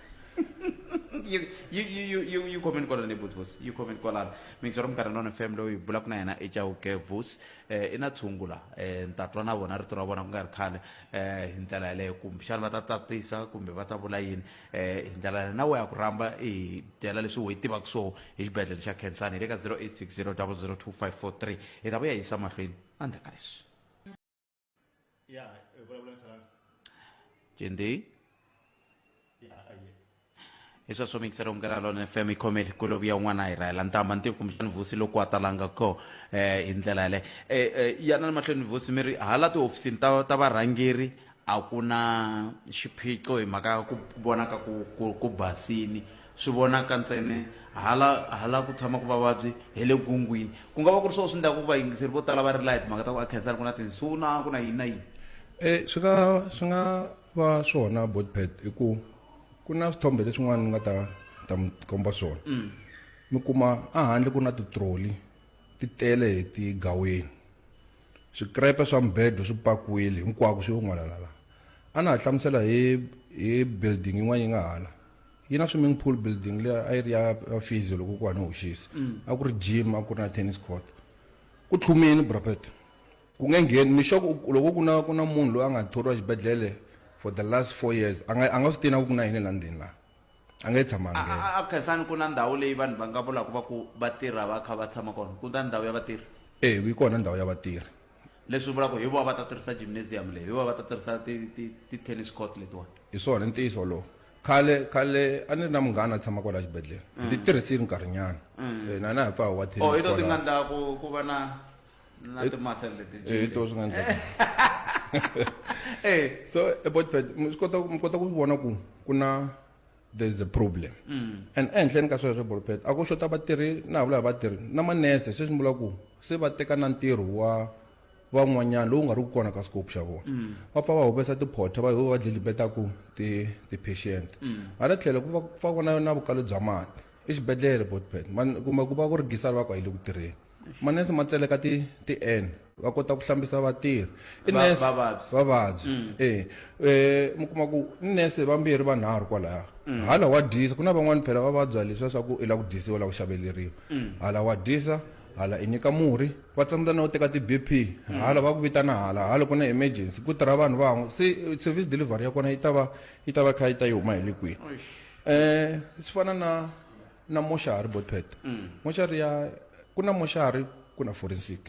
you comment kwalani Vus you comment kwalani mingizoro mkarhi na FM loyi bula kuna yena echauke Vus ina tshungula ntatwa na vona rito ra vona ku nga ri khale hi ndlela yaleyo kumbe xana va ta tatisa kumbe va ta vula yini hi ndlela yaleyo na we ya ku rhamba hi dyela leswi hi tivaka so hi xibedhlele xa Khensani hi le ka 0860002543 hi ta vuya yisa mahlweni endzhaku ka leswi Jindi Eso so mixero ngaralo na FM comedy kulo via n'wana hi rayela ntamba ntivo kumbe Vusi loko a talanga ko hi ndlela yale yana na mahlweni Vusi miri hala ti office ta varhangeri a ku na xiphiqo hi mhaka ku vonaka ku basini swi vonaka ntsene hala ku tshama ku vavabyi hi le gungwini ku nga va ku ri swi ndla ku vayingiseri vo tala va ri light mhaka ta ku a Khensani ku na tinsuna ku na yini na yini swi nga va swona botpet hi ku ku na swithombe leswin'wana nga ta mi komba swona mi kuma a handle ku na titroli ti tele hi tigaweni swikrepe swa mbedo swi pakiwile hinkwako swi un'wana la a na ha hlamusela hi building yin'wana yi nga hala yi na swimming pool building leyi a yi ri ya physio loko ku hane hoxisa a ku ri gym a ku ri na tennis court ku tlhumini brapet ku nge ngheni ni xoko loko ku na munhu loyi a nga thoriwa xibedhlele for the last 4 years a nga swi tina ku na yini landini la a nga yi tshamanga a Khensani ku na ndhawu leyi vanhu va nga vulaka va ku vatirha va kha va tshama kona ku na ndhawu ya vatirhi yi kona ndhawu ya vatirhi leswi vulaka hi vona va ta tirhisa gymnasium leyi hi vona va ta tirhisa ti tennis court letiwani hi swona ntiyiso lowu khale a ni ri na munghana a tshama kwala xibedhlele ti tirhisini nkarhinyana na hi pfa wa tennis hi to ti nga ndla ku va na timasele leti hi to swi nga ndla so about mi kota ku vona ku na there's a problem and ehenhleni ka sweswo bolpet a ku xota vatirhi na vula vatirhi na manese sweswi vula ku se va teka na ntirho wa van'wanyana lowu nga ri ku kona ka scope xa vona va pfa va humesa tiphotha va dlilibetaku ti-patient hala tlhelo ku va ku na vukalo bya mati exibedhlele bolpet kumbe ku va ku ri gisari va ku a yi le ku tirheni manese ma tseleka ti-n va kota ku hlambisa vatirhi vavabyi mi kuma ku nese vambirhi vanharhu kwalaya hala wa dyisa ku na van'wani phela va vabya leswiya swa ku i la ku dyisiwa la ku xaveleriwa hala wa dyisa hala i nyika murhi va tsandzana no teka ti-BP hala va ku vitana hala ku na emergency ku tirha vanhu van'we se service delivery ya kona yi ta va kha yi ta yi huma hi le kwihi swi fana na moshari botpet moshari ku na moshari ku na forensic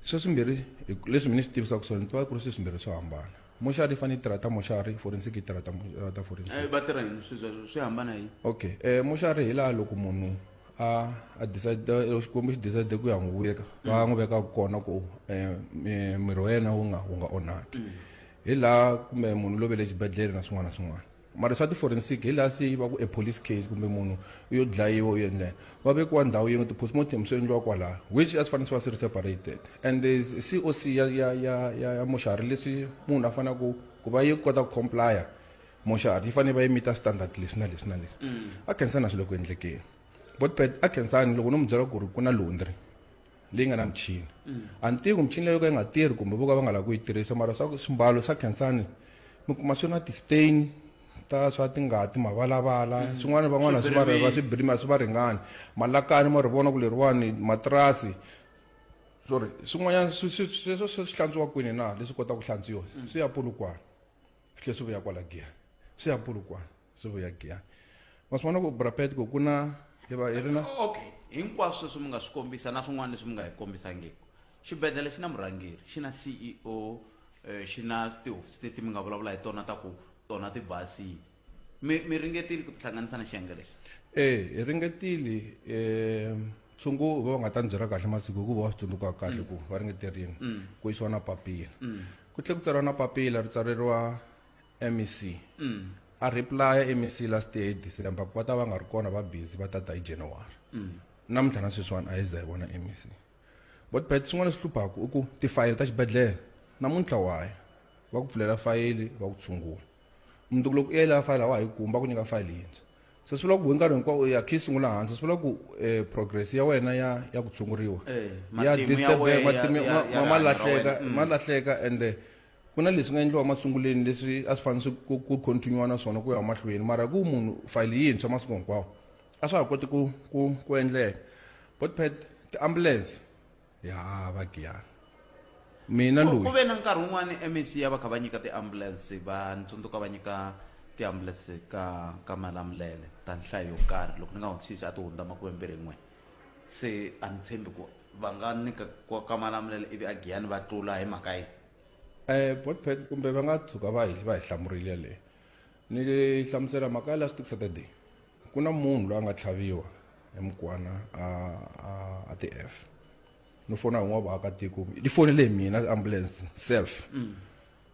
sweswi mbirhi leswi mi ni swi tivisaka swona ni tiva ku ri sweswi mbirhi swo hambana moshari yi fanele yi tirha ta moshari forensic yi tirha ta forensic va tirha yini swi hambana yini okay moshari hi laha loko munhu a decide xikwembu xi decide ku ya n'wi veka va n'wi veka kona ku miri wa yena wu nga onhaki hi laha kumbe munhu lo vele xibedhlele na swin'wana na swin'wana mara swa ti-forensic hi laha swi va ku a police case kumbe munhu yo dlayiwa u endlela va vekiwa ndhawu yin'we ti-postmortem swi endliwa kwalaha which a swi fanele swi va swi ri separated and there's COC ya moshari leswi munhu a fanele ku va yi kota ku complya moshari yi fanele va yi mita standard leswi na leswi na leswi a Khensani a swi le ku endlekeni botpet a Khensani loko no mi byela ku ri ku na laundry leyi nga na michini a ni tivi ku michini leyo ka yi nga tirhi kumbe vo ka va nga lavi ku yi tirhisa mara swimbalo swa Khensani mi kuma swi na ti-stain ta swa tingati mavalavala swin'wana van'wana va swi birima swi va ringani malakani ma ri vona ku leriwani matirasi sorry swin'wanyana sweswo swi hlantswiwa kwini na leswi kota ku hlantswiwa swi ya Polokwane swi tlhe swi vuya kwala Giyani swi ya Polokwane swi vuya Giyani ma swi vona ku brapet ku na hi ri na okay hinkwaswo leswi mi nga swi kombisa na swin'wana leswi mi nga hi kombisangiki xibedhlele xi na murhangeri xi na CEO xi na tihofisi leti mi nga vulavula hi tona ta ku tona ti basile mi ringetile ku tihlanganisa na xiyenge lexi hi ringetile tshungu va nga ta ni byela kahle masiku hikuva va swi tsundzuka kahle ku va ringeterile ku yisiwa na papila ku tlhe ku tsariwa na papila ri tsaleriwa MEC a reply MEC last day December ku va ta va nga ri kona va busy va tata hi January namuntlha na sweswiwani a yi za hi vona MEC botpet swin'wana swi hluphaku i ku tifayili ta xibedhlele namuntlha waya va ku pfulela fayili va ku tshungula mundzuku loko i yela fayili a wa ha yi kuma va ku nyika fayili yintshwa se swi vula ku hi nkarhi hinkwawo ya khe sungula hansi swi vula ku progress ya wena ya ku tshunguriwa ya ma lahleka ende ku na leswi nga endliwa masunguleni leswi a swi fanele ku continue na swona ku ya mahlweni mara ku munhu file yintshwa masiku hinkwawo a swa ha koti ku endleka but ti-ambulance ya va Giyani mina loyi ku ve na nkarhi wun'wani MEC ya va kha va nyika ti-ambulance va ntsundzuka va nyika ti-ambulance ka Malamulele ta nhlayo yo karhi loko ni nga hundzisi a ti hundza 21 se a ni tshembi ku va nga nyika ka Malamulele ivi a Giyani va tlula hi mhaka yi botpet kumbe va nga tshuka va hi hlamurile yaleyo ni hlamusela mhaka ya last Saturday ku na munhu loyi a nga tlhaviwa emukwana a ti-F no fona hi n'wa vaakatiko ni fonele mina ambulance self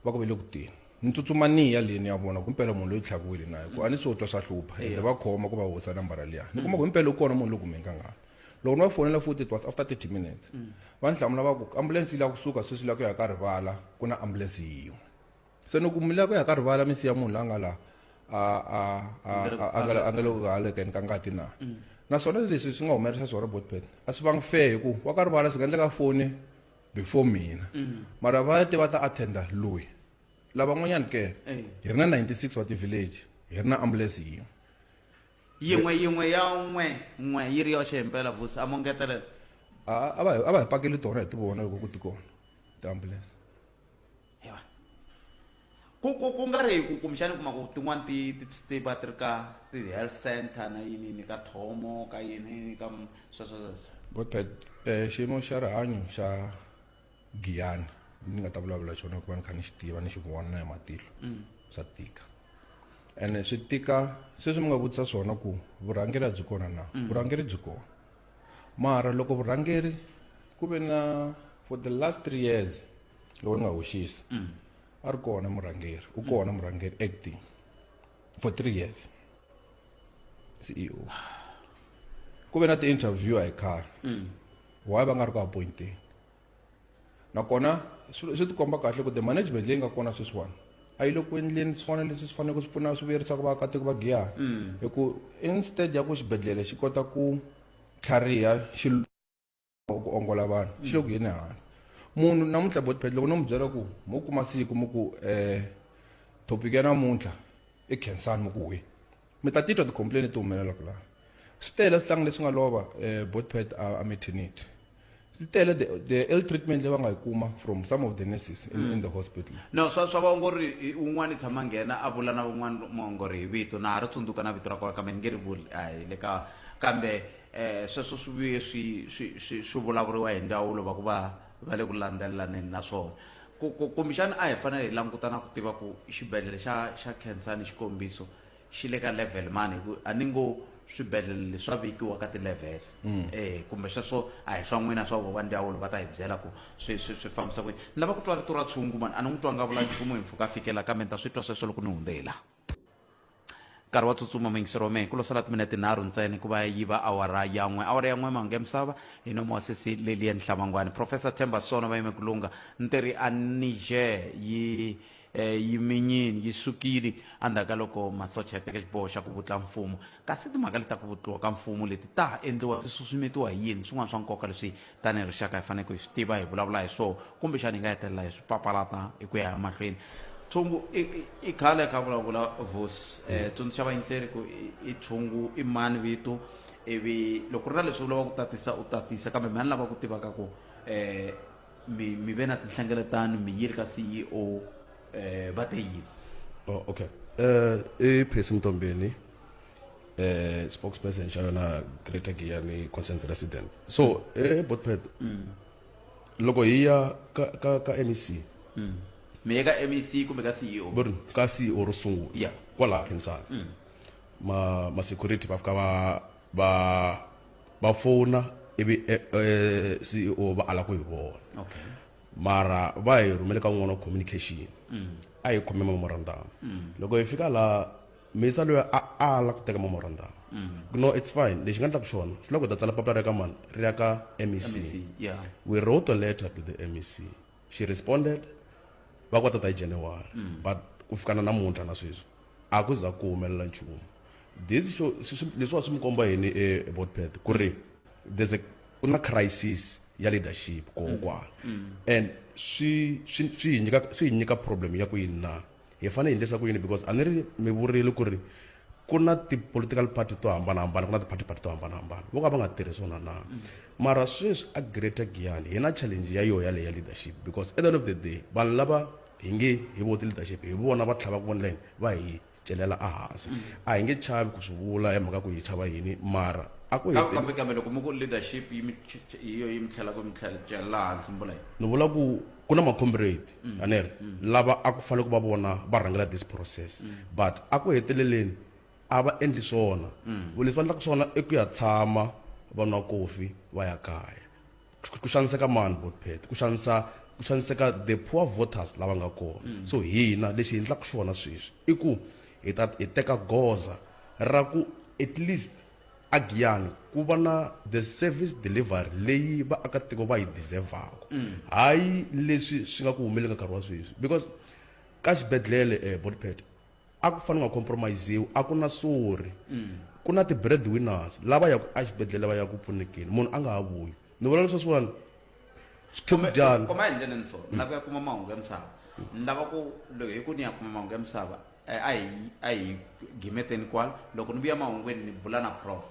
va ku ve le ku tini ni tsutsuma niya leyi ni ya vona ku mpela munhu loyi tlhaviwile naye ku a ni swo twa swa hlupha ende va khoma ku va hosa nambara liya ni kuma ku mpela u kona munhu loyi kumeka ngani loko ni va fonela futhi it was after 30 minutes va ni hlamula va ku ambulance yi lava kusuka sweswi la ku ya ka Rivala ku na ambulance yin'we se ni ku mi la ku ya ka Rivala mi siya munhu la nga la a nga le ku halekeni ka ngati na naswona leswi swi nga humelerisa swona botpet a swi vangi fair hi ku wa ka Rivala swi nga endleka foni before mina mara va te va ta attenda loyi lava n'wanyani ke hi ri na 96 wa ti-village hi ri na ambulance yin'we ya n'we yi ri yoxe himpela vusi a mo ngetelela a va hi pakeli tona hi ti vona loko ku ti kona ti-ambulance ku nga ri ku kumbexani kuma ku tin'wani ti va ti ri ka ti-health center na yini ka Thomo ka yini ka sweswo botpet xiyimo xa rihanyo xa Giyani ni nga ta vulavula xona ku va ni kha ni xi tiva ni xi vona na hi matihlo swa tika ene swi tika sweswi mi nga vutisa swona ku vurhangeri a byi kona na vurhangeri byi kona mara loko vurhangeri ku ve na for the last 3 years loko ni nga hoxisi a ri kona murhangeri u kona murhangeri acting for 3 years CEO ku ve na ti-interview a hi khari why va nga ri ku appointing nakona swi ti komba kahle ku the management leyi nga kona sweswiwani a yi le ku endleni swona leswi swi fanele ku swi pfuna swi vuyerisaka vaakatiko va Giyani hi ku instead ya ku xibedhlele xi kota ku tlhariha ku ongola vanhu xi le ku yeni hansi munhu namuntlha botpet loko no mi byela ku mo kuma siku mo ku topic ya namuntlha i Khensani mo ku we mi ta titwa ti-complain ti humelela ku laha swi tele switlangi leswi nga lova botpet a maternity swi tele the ill treatment leyi va nga yi kuma from some of the nurses in the hospital no swa vaongori un'wana i tshama nghena a vula na van'wana muongori hi vito na ha ri tsundzuka na vito ra kona kambe ni nge ri vuli le ka kambe sweswo swi vuye swi vulavuriwa hi ndzawulo va ku va le ku landzelelaneni na swona kumbexani a hi fanele hi langutana ku tiva ku xibedhlele xa Khensani xikombiso xi le ka level mani hi ku a ni ngo swibedhlele leswi vekiwa ka ti-level kumbe sweswo a hi swa n'wina swa va ndzawulo va ta hi byela ku swi fambisa kuyini ni lava ku twa rito ra tshungu mani a ni n'wi twa nga vula nchumu hi mpfhuka fikela kambe ni ta swi twa sweswo loko ni hundze hi laha nkarhi wa tsutsuma muyingiseri wa mehe ku lo sala timinete nharhu ntsena ku va yiva awara ya n'we mange misava hi nomo wa sesi Lilian Hlamangwani Professor Themba Sono va yime kulunga ntirhi a Niger yi minyini yi sukile andaka loko masocha ya teke xiboho xa ku vutla mfumo kasi timhaka leti ta ku vutliwa ka mfumo leti ta endliwa ti susumetiwa hi yini swin'wana swa nkoka leswi tanihi rixaka hi fanele ku hi swi tiva hi vulavula hi swona kumbexani hi nga hetelela hi swi papalata hi ku ya mahlweni tshungu i khale kha vulavula vusi tsundzuxa vayingiseri ku i tshungu i mani vito ivi loko ri na leswi u lava ku u tatisa kambe mani lava ku tivaka ku mi ve na tinhlengeletano mi yiri ka CEO va te yini okay i Phesi Mtombeni spokesperson xa yona Greater Giyani Consent Resident so botpet loko hi ya ka MEC mi ye ka MEC kumbe ka CEO buri ka CEO ro sungula kwala Khensani ma security va fika va fona ivi CEO va ala ku hi vona okay mara va hi rhumele ka n'wana communication a hi khome memorandum loko hi fika la misa loyi a ala ku teka memorandum no it's fine lexi nga endlaku xona swi loko hi ta tsala papila ri ka mani ri ya ka MEC we wrote a letter to the MEC she responded va kota ta hi January but ku fika na namuntlha na sweswi a ku za ku humelela nchumu this show leswi wa swi mikomba yini botpet ku ri there's a kuna crisis ya leadership kokwala and swi nyika problem ya ku yini na hi fanele hi endlisa ku yini because a ni ri mi vurile ku ri ku na ti-political party to hambanahambana ku na ti-party to hambanahambana vo ka va nga tirhi swona na mara sweswi a greater Giyani hi na challenge ya yoho yaleyo ya leadership because at the end of the day vanhu lava hi nge hi vo ti-leadership hi vona va tlhava ku online va hi celela ahansi a hi nge chavi ku swi vula hi mhaka ku hi chava yini mara a ku kambe loko mi ku leadership yi mi tlhela ku mi celela hansi mbula ni vula ku na ma-comrade anere lava a ku fanele ku va vona va rhangela this process but a ku heteleleni a va endli swona leswi va endlaka swona i ku ya tshama va nwa kofi va ya kaya ku xaniseka mani botpet ku xaniseka the poor voters lava nga kona so hina lexi hi endlaka swona sweswi i ku hi teka goza ra ku at least a Giyani ku va na the service delivery leyi vaakatiko va yi deservako hayi leswi swi nga ku humeleli ka nkarhi wa sweswi because ka xibedhlele botpet a ku fanele nga compromise a ku na sori ku na ti-breadwinners lava yaku a xibedhlele va ya ku pfunekeni munhu a nga ha vuyi ni vula leswi swin'wana swikhemujani koma hi ndlela ni so ni lava ya kuma mahungu ya misava ni lava ku loko hi ku ni ya kuma mahungu ya misava a hi gimeteni kwala loko ni vuya mahungweni ni bula na Prof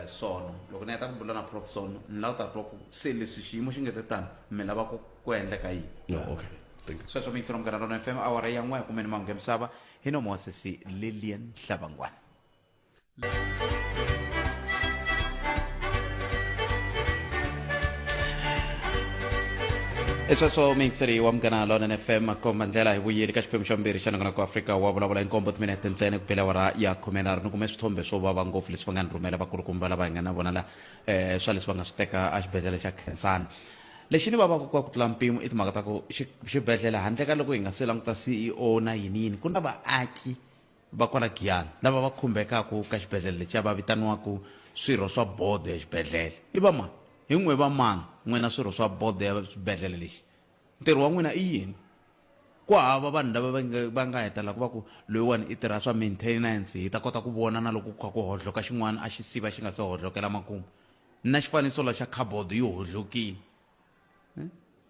Sono loko ni heta ku bula na Prof Sono ni lava ta twa ku se leswi xiyimo xi nga te tani mi lava ku endleka yini okay thank you sweswo mi yingisela Munghana Lonene FM awara ya n'we ya kumeni mahungu ya misava hi no Mosesi Lilian Hlabangwana sweswo miyingiseri wa Munghana Lonene FM komba ndlela hi vuyeli ka xiphemu xa mbirhi xa nangona ku Afrika wa vulavula inkombo timinete ntsena ku bela awara ya 13 ni kume swithombe swo vava ngopfu leswi va nga ni rhumela vakulukumba lava hi nga na vona la swa leswi va nga swi teka a xibedhlele xa Khensani lexi ni vavaka ku tlula mpimo i timhaka ta ku xibedhlele handle ka loko hi nga se languta CEO na yini ku na vaaki va kwala Giyani lava va khumbekaka ka xibedhlele lexi va vitaniwaka swirho swa board ya xibedhlele i va mani hi n'we va mani n'wina swirho swa board ya xibedhlele lexi ntirho wa n'wina i yini ku hava vanhu lava va nga hetela ku va ku loyiwani i tirha swa maintenance hi ta kota ku vona na loko ku kha ku hodloka xin'wana a xi siva xi nga se hodlokela makumu na xifaniso la xa cardboard yo hodlokini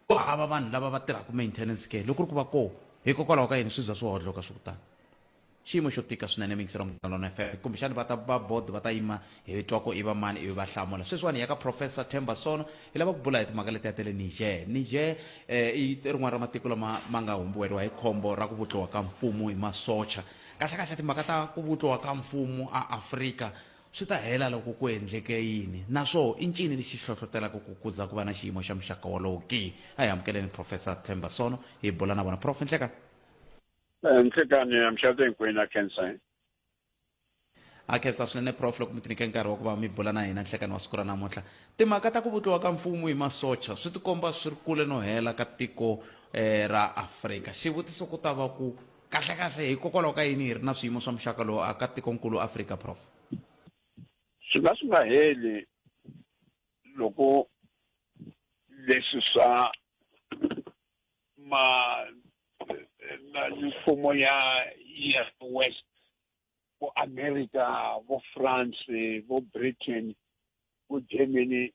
ku hava vanhu lava va tirhaka maintenance ke loko ri ku va koho hikokwalaho ka yini swi za swi hodloka swi kutani xiyimo xo tika swinene miyingisero Munghana Lonene FM kumbexani va board va ta yima hi twa ku i va mani ivi va hlamula sweswiwani ya ka Professor Themba Sono hi lava ku bula hi timhaka leti ya tele Niger i rin'wana ra matiko lama ma nga humberiwa hi khombo ra ku vutliwa ka mfumo hi masocha kahlekahle timhaka ta ku vutliwa ka mfumo a Afrika swi ta hela loko ku endleke yini naswo i ncini lexi hlohlotelaka ku za ku va na xiyimo xa muxaka wolowo ki a hi amukeleni Professor Themba Sono hi bula na vona Prof Nhlekani Nkhensani amshade nkwena Khensani a khensa swinene Prof loko mi ti nyike nkarhi wa ku va mi bula na hina Nhlekani wa siku ra namuntlha timhaka ta ku vutliwa ka mfumo hi masocha swi tikomba swi ri kule no hela ka tiko ra Afrika xivutiso ku ta va ku kahlekahle hikokwalaho ka yini hi ri na swiyimo swa muxaka lowu aka tikonkulu Afrika Prof swi nga heli loko leswi swa na mfumo ya West vo America vo France vo Britain vo Germany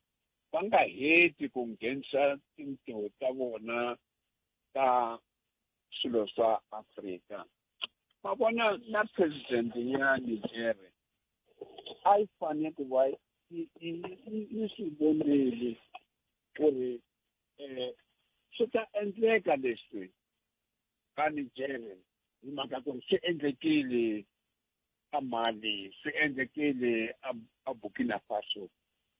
va nga heti ku nghenisa tintiho ta vona ta swilo swa Afrika ma vona na president ya Niger a yi fanele ku va yi swi vonile ku ri swi ta endleka leswi ka Niger hi mhaka ku swi endlekile a Mali swi endlekile a Burkina Faso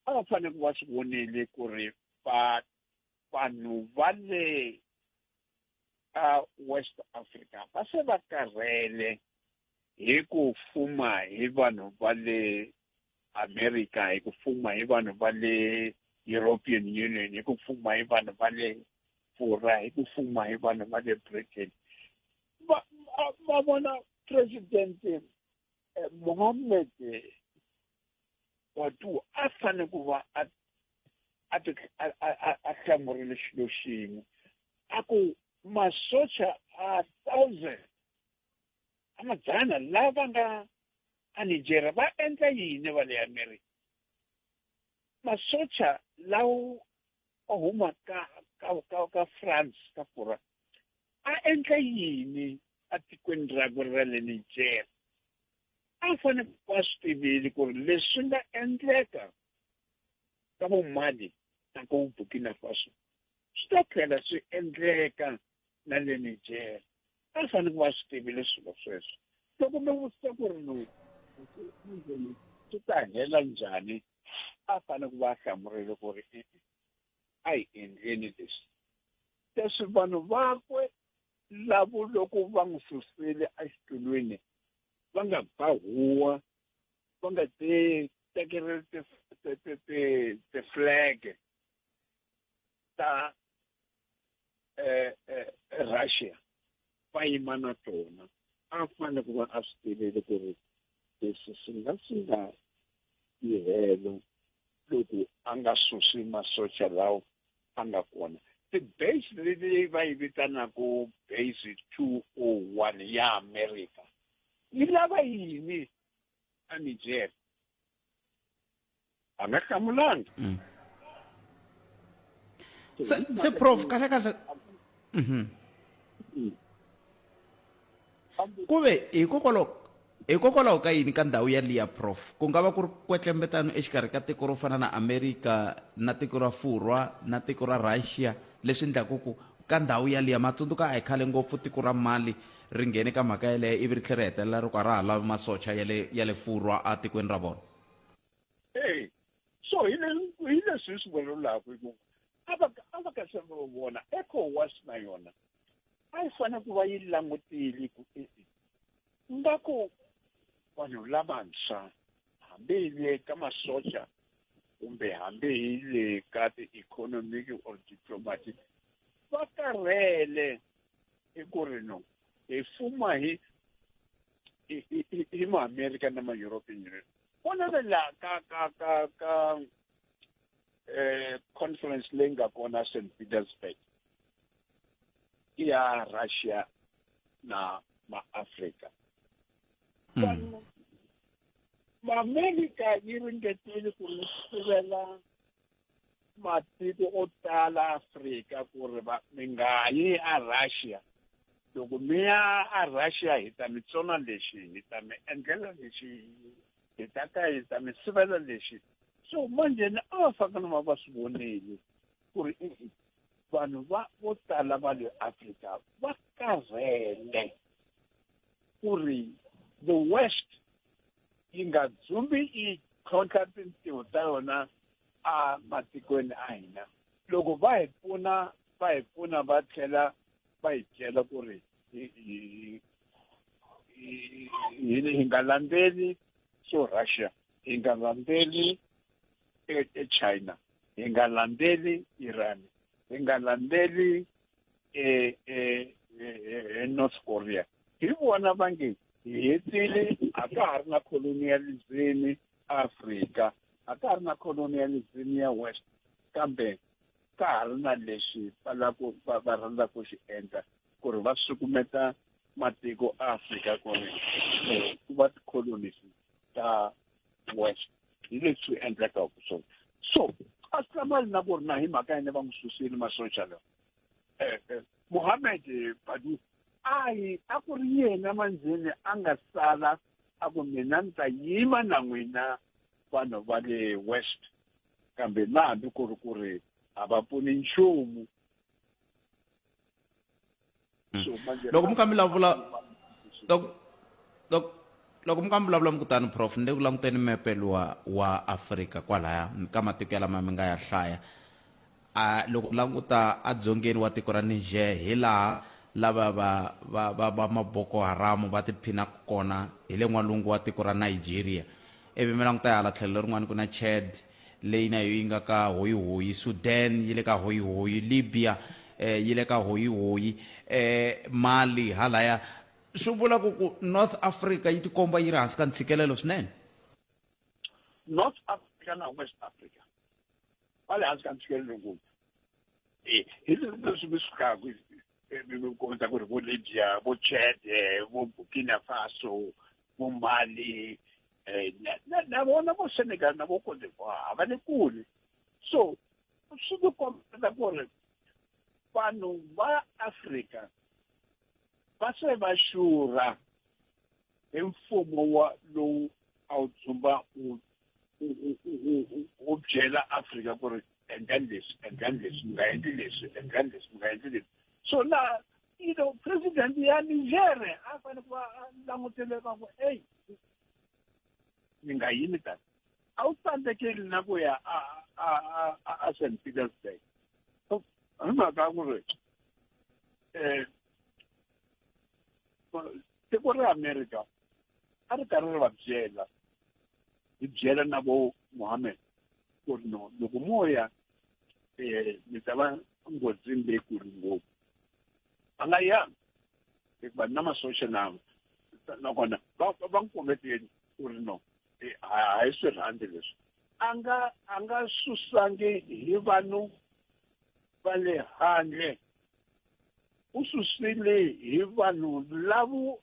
a va fanele ku va swi vonile ku ri vanhu va le West Africa va se va karhele hi ku fuma hi vanhu va le America hi ku fuma hi vanhu va le European Union hi ku fuma hi vanhu va le Fora hi ku fuma hi vanhu va le Britain va vona president Mohammed watu a fanele ku va a hlamurile xilo xin'we a ku masocha 1,000 amadzana lava nga a Nigeria va endla yini va le America masocha lawo o huma ka France ka fora a endla yini a tikweni ra le Nigeria a fane va swi tivile ku ri leswi nga endleka ka vo Mali na ka Burkina Faso swi ta tlhela swi endleka na le Nigeria a fane va swi tivile swilo sweswo loko mi vutisa ku ri loyi swi ta hela njhani a fane ku va hlamurile ku ri a hi endleni leswi leswi vanhu vakwe lavo loko va n'wi susile exitulwini va nga ba huwa va nga tekeleli ti-flag ta Russia va yima na tona a fane ku va a swi tivile ku ri leswi swi nga yihelo loko a nga susi masocha lawo a nga kona ti-base leti va yi vitanaku base 201 ya America yi lava yini a Nigeria a nga hlamulanga se prof kahle kuve hikokwalaho ka yini ka ndhawu yaliya prof ku nga va ku ri kwetlembetano exikarhi ka tiko ro fana na America na tiko ra Furwa na tiko ra Russia leswi endlaku ka ndhawu yaliya matsundzuka a hi khale ngopfu tiko ra Mali ri nghene ka mhaka yaleyo ivi ri tlhela ri hetelela ri kwa ra ha lava masocha ya le Furwa a tikweni ra vona so hi leswi swi vululaku hi ku a va kahle va vona ECOWAS na yona a yi fane ku va yi langutile ku ngaku vanhu lavantshwa hambi hi le ka masocha kumbe hambi hi le ka ti-economic or diplomatic va karhele hi ku ri no hi fuma hi ma-America na ma-European Union vona la ka conference leyi nga kona St. Petersburg ya Russia na ma-Afrika ma-America yi ringetile ku ri sivela matiko o tala Afrika ku ri mi nga yi a Russia loko mi ya a Russia hi ta mi tsona lexi hi ta mi endlela lexi hi ta ka hi ta mi sivela lexi so manjhe a va fanele va swi vonile ku ri vanhu vo tala va le Afrika va karhele ku ri the West yi nga dzumbi yi tlhontlha tintiho ta yona a matikweni a hina loko va hi pfuna va tlhela va hi byela ku ri hi nga landzeli so Russia hi nga landzeli China hi nga landzeli Iran hi nga landzeli North Korea hi vona va nge hi hetile a ka ha ri na colonialism Afrika a ka ha ri na colonialism ya West kambe ka ha ri na lexi va rhandza ku xi endla ku ri va sukumeta matiko Afrika ku ri ku va ti-colonies ta West hi leswi endlekaka swona so a swi hlamali na ku ri na hi mhaka yini va n'wi susile masocha lawa Mohammed Badu a ku ri yena mandzeni a nga sala a ku mina ni ta yima na n'wina vanhu va le West kambe na hambi ku ri a va pfuni nchumu loko mi kha mi vulavula mi kutani prof ni le ku languteni mepe wa Afrika kwalaya ka matiko yalama mi nga ya hlaya loko languta adzongeni wa tiko ra Niger hi laha lava va maboko Haram va tiphina kona hi le n'walungu wa tiko ra Nigeria ivi mi languta hala tlhelo rin'wana ku na Chad leyi na yo yi nga ka hoyihoyi Sudan yi le ka hoyihoyi Libya yi le ka hoyihoyi Mali halaya swi vula ku North Africa yi tikomba yi ri hansi ka ntshikelelo swinene North Africa na West Africa va le hansi ka ntshikelelo ngopfu hi leswi mi swi kaku kombisa ku ri vo Libya vo Chad vo Burkina Faso vo Mali na vona vo Senegal na vo Cote d'Ivoire va le kule so swi ti kombeta ku ri vanhu va Afrika va se va xurha hi mfumo wa lowu a wu dzumba wu byela Afrika ku ri endlani leswi nga endli leswi nga endli leswi so na president ya Niger a fanele ku va langutele va ku mi nga yimi tani a wu tsandzekeli na ku ya a St. Petersburg hi mhaka ku ri tiko ra America a ri karhi ri va byela hi byela na vo Mohammed ku ri no loko mo ya mi ta va nghozini leyikulu ngopfu a nga yangi hikuva na ma-social nakona va n'wi kombeteni ku ri no a hi swi rhandzi leswi a nga susangi hi vanhu va le handle u susile hi vanhu lavo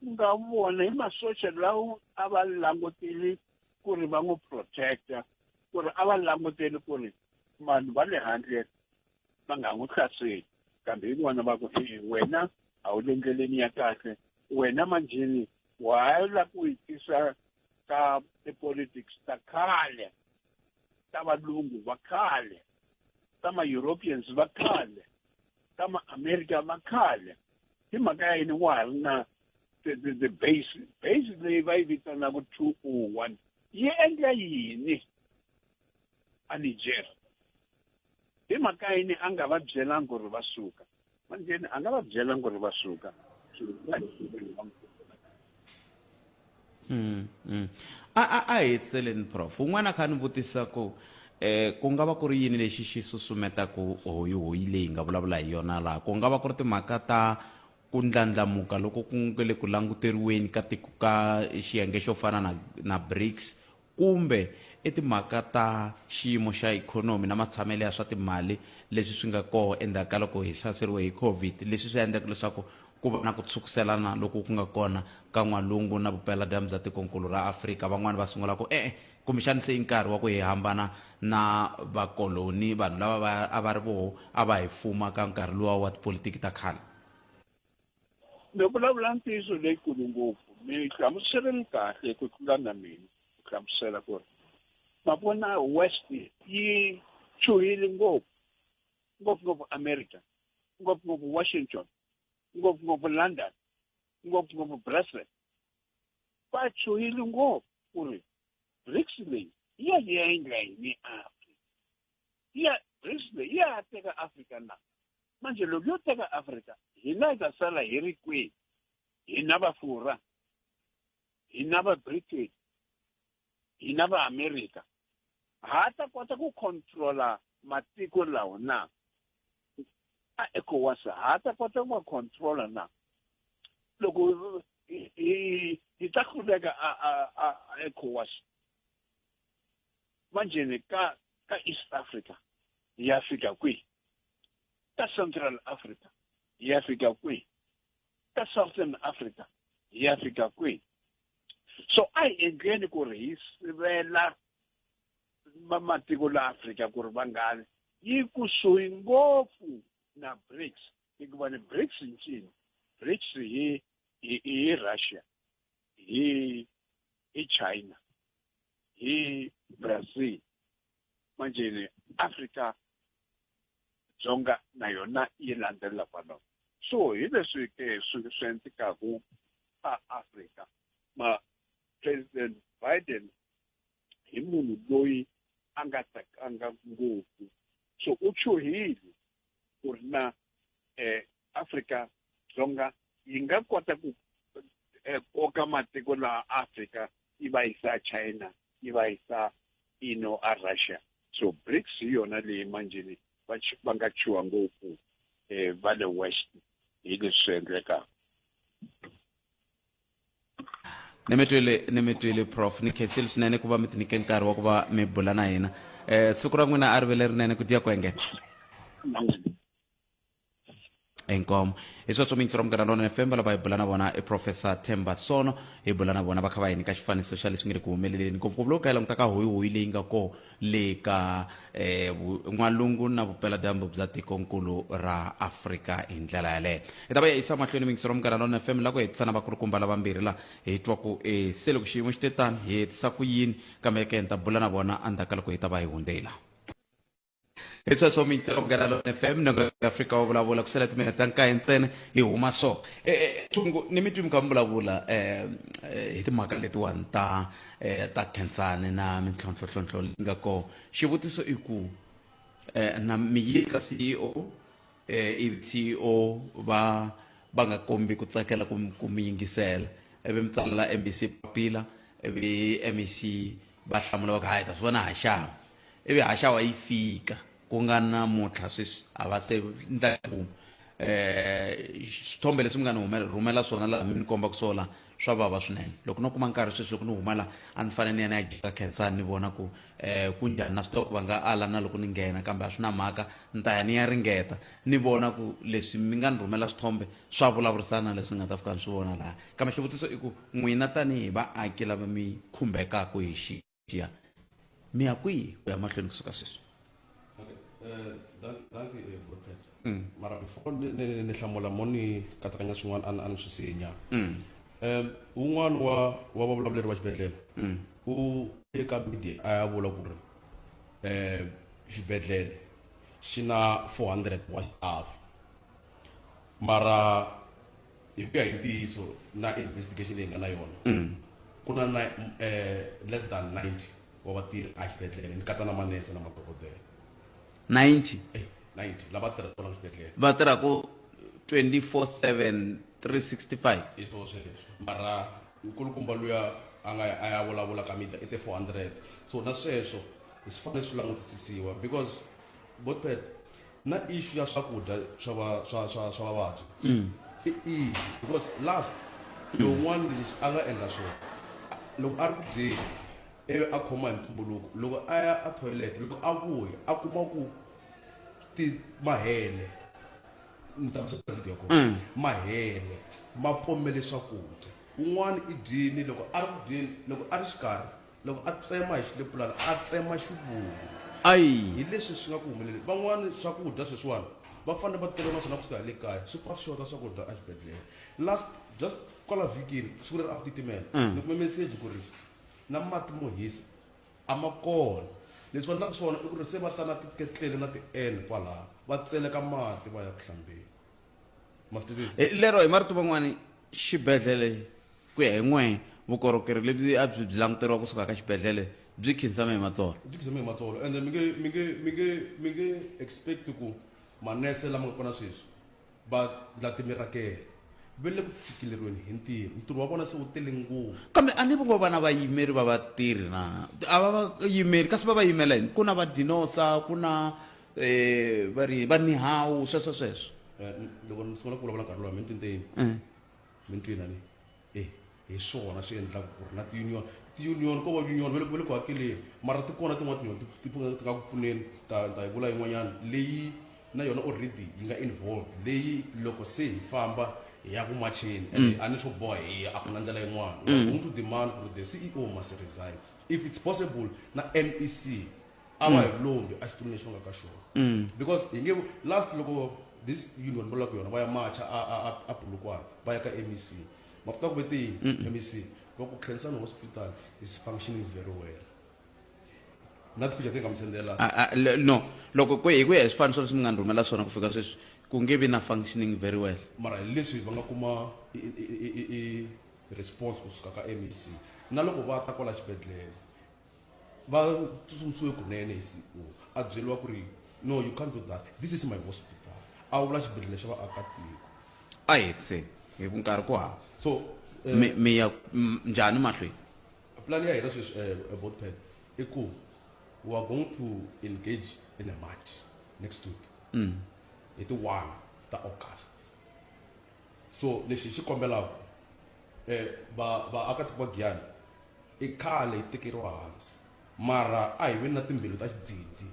nga vona hi ma-social lawo a va languteli ku ri va n'wi protecta ku ri a va languteli ku ri vanhu va le handle va nga n'wi hlaseli kambe hi vona va ku wena a wu le ndleleni ya kahle wena manjhini wa ha la ku yi tisa ka ti-politics ta khale ta valungu va khale ta ma-Europeans va khale ta ma-America va khale hi mhaka ya yini wa ha ri na the base leyi va yi vitanaka 201 yi endla yini a Niger hi mhaka ya yini a nga va byelanga ku ri va suka manjheni a nga va byelanga ku ri va suka a hetseleni prof un'wana kha ni vutisa ku ku nga va ku ri yini lexi xi susumetaku hoyi leyi nga vulavula hi yona laha ku nga va ku ri timhaka ta ku ndlandlamuka loko ku nga le ku languteriweni ka xiyenge xo fana na BRICS kumbe i timhaka ta xiyimo xa ikhonomi na matshamelo ya swa timali leswi swi nga koho endzhaku ka loko hi hlaseriwe hi COVID leswi swi endlaka leswaku ku va na ku tsukuselana loko ku nga kona ka n'walungu na vupela-dyambu bya tikonkulu ra Afrika van'wani va sungula ku kumbexani se i nkarhi wa ku hi hambana na vakoloni vanhu lava a va ri voho a va hi fuma ka nkarhi luwa wa tipolitiki ta khale ni vulavula ntiyiso leyikulu ngopfu mi hlamuseleni kahle ku tlula na mina ku hlamusela ku ri ma vona West yi chuhile ngopfu America ngopfu Washington ngopfu London ngopfu Brussels va chuhile ngopfu ku ri BRICS leyi ya endla yini Afrika BRICS leyi ya teka Afrika na manje loko yo teka Afrika hina hi ta sala hi ri kwihi hina vafurha hina va Britain hina va America ha ta kota ku controla matiko lawa na a ECOWAS ha ta kota ku controla na loko hi ta khuleka a ECOWAS manjeni ka East Africa ya fika kwihi ka Central Africa ya fika kwihi ka Southern Africa ya fika kwihi so ai endleni ku ri hi sivela matiko la Africa ku ri va nga yi kusuhi ngopfu na BRICS hikuva ni BRICS ncini BRICS hi Russia hi China hi Brazil manjeni Afrika Dzonga na yona yi landzelela kwalaho so hi leswi ke swi endlekaku a Afrika ma President Biden hi munhu loyi a nga tsakanga ngopfu so u chuhile ku ri na Afrika Dzonga yi nga kota ku koka matiko la Afrika yi va yisa China yi va yisa a Russia so BRICS hi yona leyi manjeni va nga chuha ngopfu va le West hi leswi endlekaka ni mi twile prof ni khensile swinene ku va mi tinike nkarhi wa ku va mi bula na hina siku ra n'wina a ri vele rinene ku tiya ku engeta enkom hi sweswo mintsiro mugana lona FM lava hi bula na vona i Professor Themba Sono hi bula na vona va kha va hi nyika xifaniso xa leswi nga le ku humeleleni ngopfungopfu loko hi languta ka hoyihoyi leyi nga ko le ka n'walungu na vupeladyambu bya tikonkulu ra Afrika hi ndlela yaleyo hi ta va yisa mahlweni mintsiro mugana lona FM la ku hetisana vakulukumba lavambirhi la hi twa ku se loko xiyimo xi te tani hi hetisa ku yini kambe ke hi ta bula na vona andzhaka loko hi ta va hi hundzela hi sweswo mintsiro mugana lona FM nongo Afrika Wa Vulavula ku sala timinete nkaye ntsena hi huma so tungu ni mi twi mi kha mi vulavula hi timhaka letiwani ta Khensani na mintlhontlhontlhontlho leyi nga ko xivutiso i ku na mi yi ka CEO CEO va nga kombi ku tsakela ku mi yingisela ivi mi tsalela MBC papila ivi MEC va hlamula va ku hayi ta swi vona haxawa ivi haxawa yi fika ku nga namuntlha sweswi a va se ndla swithombe leswi mi nga ni rhumela swona laha mi ni komba ku sola swa vava swinene loko no kuma nkarhi sweswi loko ni humala a ni fanele ni ya ni ya jika Khensani ni vona ku ku njhani na switoko va nga ala na loko ni nghena kambe a swi na mhaka ni ta ya ni ya ringeta ni vona ku leswi mi nga ni rhumela swithombe swa vulavurisana leswi nga ta fika ni swi vona laha kambe xivutiso i ku n'wina tanihi vaaki lava mi khumbekaka hi xiya mi ya kwihi ku ya mahlweni kusuka sweswi mara before ni hlamula mo ni katsakanya swin'wana a ni swi senya un'wana wa vavulavuleri va xibedhlele u eka media a ya vula ku ri xibedhlele xi na 400 wa staff mara hi ku ya hi ntiyiso na investigation leyi nga na yona ku na less than 90 wa vatirhi a xibedhlele ni katsa na manese na madokodela 90 90 lava tirha kona xibedhlele va tirhaku 24/7 365 hi swona sweswo mara nkulukumba luya a ya vulavula ka media i te 400 so na sweswo hi swi fanele swi langutisisiwa because botpet na issue ya swakudya swa vavabyi i because last lowun'wana lexi a nga endla swona loko a ri ku dyeni ivi a khoma hi ntumbuluko loko a ya a toilet loko a vuya a kuma ku mahele ni ta video kona mahele ma pomele swakudya un'wana i dyini loko a ri ku dyeni loko a ri xikarhi loko a tsema hi xilepulana a tsema xivungu hi leswi swi nga ku humeleli van'wana swakudya sweswiwani va fanele va tele na swona kusuka hi le kaya swi fa xota swakudya a xibedhlele last just kwala vhikini siku leri a ku titimela ni kume meseji ku ri na mati mo hisa a ma kona leswi va endlaka swona i ku ri se va ta na tiketlele na ti-n kwalaha va tseleka mati va ya ku hlambeni ma swi twisisi lero hi marito man'wani xibedhlele ku ya hi n'we vukorhokeri lebyi a byi languteriwa kusuka ka xibedhlele byi khinsame hi matsolo ende mi nge expect ku manese lama nga kona sweswi va ndla timirakele ve le ku tshikileriweni hi ntirho wa vona se wu tele ngopfu kambe a ni vo vana vayimeri va vatirhi na a va vayimeri kasi va va yimela yini ku na vadinosa ku na va nihawu sweswo loko ni sungula ku vulavula nkarhi lowa mi ntinteni mi ntwinani hi swona swi endlaka ku ri na ti-union ko va union ve le ku hakeleni mara ti kona tin'wana tinyoni ti nga ku pfuneni ta hi vula yin'wanyana leyi na yona already yi nga involved leyi loko se hi famba hi ya ku machini a ni swo boha hi a ku na ndlela yin'wana we want to demand ku the CEO must resign if it's possible na MEC a va hi lombi a xituluni lexi va nga ka xona because hi nge last loko this union vulaka yona va ya marcha a Polokwane va ya ka MEC ma kuta ku ve ti MEC va ku Khensani Hospital is functioning very well na tipicture ti nga mi sendela no loko ku hi ya hi swifaniso leswi mi nga ni rhumela swona ku fika sweswi ku nge vi na functioning very well mara leswi va nga kuma response kusuka ka MEC na loko va ta kwala xibedhlele va tsutsumisiwe kunene hi CEO a byeriwa ku ri no you can't do that this is my hospital a vula xibedhlele xa vaakatiko a hetse hi nkarhi ku hava so mi ya njhani mahlweni plan ya hina sweswi botpet i ku we are going to engage in a march next week hi ti 1 ta August so lexi xi kombelaka vaakatiko va Giyani i khale hi tekeriwa hansi mara a hi veni na timbilu ta xidzidzi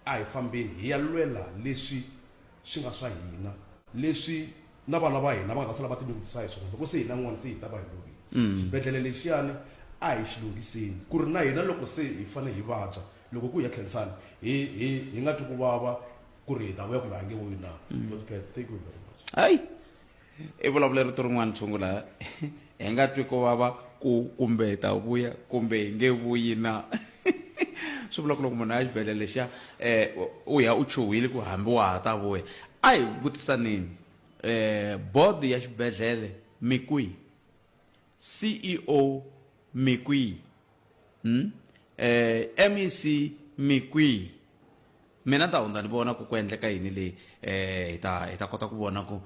a hi fambeni hi ya lwela leswi swi nga swa hina leswi na vana va hina va nga ta sala va tinyungubyisa hi swona loko se hina n'wana se hi ta va hi lovile xibedhlele lexiyani a hi xi lunghiseni ku ri na hina loko se hi fanele hi vabya loko ku ya Khensani hi nga twi ku vava ku ri hi ta vuya kumbe a nge vuyi na. Thank you very much. hayi i vulavula rito rin'wana tshungula hi nga twi ku vava kumbe hi ta vuya kumbe hi nge vuyi na swi vula ku loko munhu a xibedhlele lexiya u ya u chuhile ku hambi wa ha ta vuya a hi vutisanini board ya xibedhlele mi kwihi CEO mi kwihi MEC mi kwihi mina ta hundza ni vona ku endleka yini leyi hi ta kota ku vona ku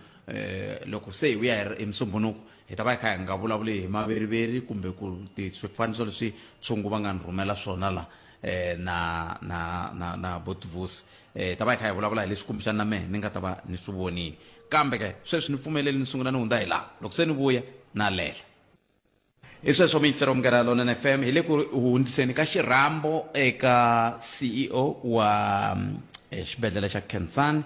loko se hi vuya hi ri emusumbunuko hi ta va hi kha hi nga vulavuli hi maveriveri kumbe ku swifaniso leswi tshungu va nga ni rhumela swona la na botvusi ta va hi kha hi vulavula hi leswi kumbexana na mehe ni nga ta va ni swi vonile kambe ke sweswi ni pfumeleli ni sungula ni hundza hi laha loko se ni vuya na lela i sweswo miyingiseri wa Munghana Lonene FM hi le ku hundziseni ka xirhambo eka CEO wa xibedhlele xa Khensani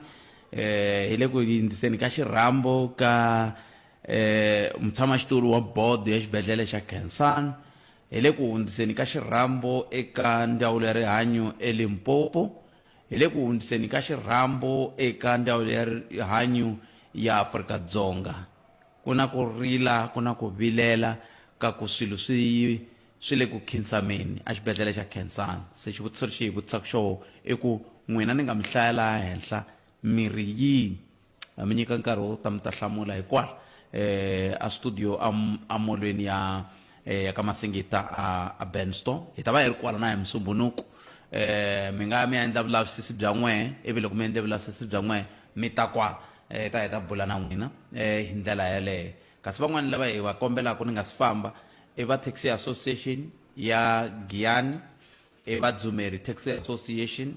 hi le ku hundziseni ka xirhambo ka mutshamaxitulu wa board ya xibedhlele xa Khensani hi le ku hundziseni ka xirhambo eka ndzawulo ya rihanyo eLimpopo hi le ku hundziseni ka xirhambo eka ndzawulo ya rihanyo ya Afrika-Dzonga ku na ku rila ku na ku vilela ka ku swilo swi le ku khinsameni a xibedhlele xa Khensani se xivutiso lexi hi vutisaka xoho i ku n'wina ni nga mi hlaya laha henhla mirhi yini a mi nyika nkarhi wo ta mi ta hlamula hikwala a studio a molweni ya ka Masingita a Benstone hi ta va hi ri kwala na hi musumbunuko mi nga mi endla vulavisisi bya n'wehe ivi loko mi endle vulavisisi bya n'wehe mi ta kwala ta heta bula na n'wina hi ndlela yaleyo kasi van'wani lava hi va kombelaka ni nga si famba i va taxi association ya Giyani i va Dzumeri taxi association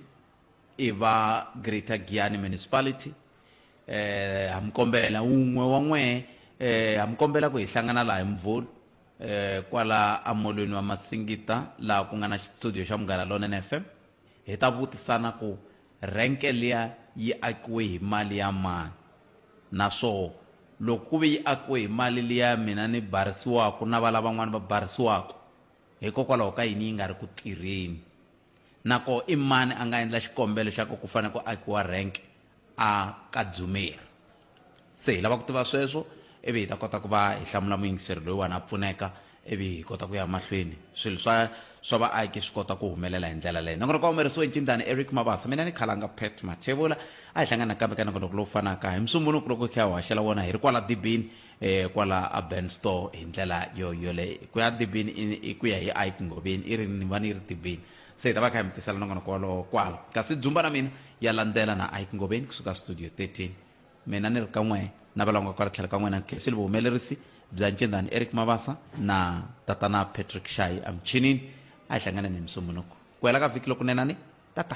i va Greater Giyani municipality hamkombela un'we wa n'wehe hamkombela ku hi hlangana laha hi Mvula kwala amolweni wa Masingita laha ku nga na studio xa Munghana Lonene FM hi ta vutisana ku renke liya yi akiwe hi mali ya mani naswo loko ku ve yi akiwe hi mali liya mina ni barisiwaka na vala van'wana va barisiwaka hikokwalaho ka yini yi nga ri ku tirheni nako i mani a nga endla xikombelo xa ku fanele ku akiwa renke a ka Dzumeri se hi lava ku tiva sweswo ivi hi ta kota ku va hi hlamula muyingiseri loyiwani a pfuneka ivi hi kota ku ya mahlweni swilo swa vaaki swi kota ku humelela hi ndlela leyo nongona ka humerisiwe ncindani Eric Mabasa mina ni khalanga Pet Mathevula a hi hlangana kambe ka nongonoko lowu fanaka hi musumbunuku loko kha hi haxela wona hi ri kwala dibini kwala a Benstone hi ndlela yoleyo ku ya dibini ku ya hi Ike Ngobeni i ri ni va ni ri dibini se hi ta va kha hi mi tisela nongonoko walowo kwala kasi dzumba na mina ya landzela na Ike Ngobeni kusuka studio 13 mina ni ri ka n'wehe na valanga kwala tlhelo ka n'wena khensile vuhumelerisi bya ncindani Eric Mabasa na tatana Patrick Shai amchinini a hi hlangana ni musumbunuko ku hela ka vhiki lokunenani tata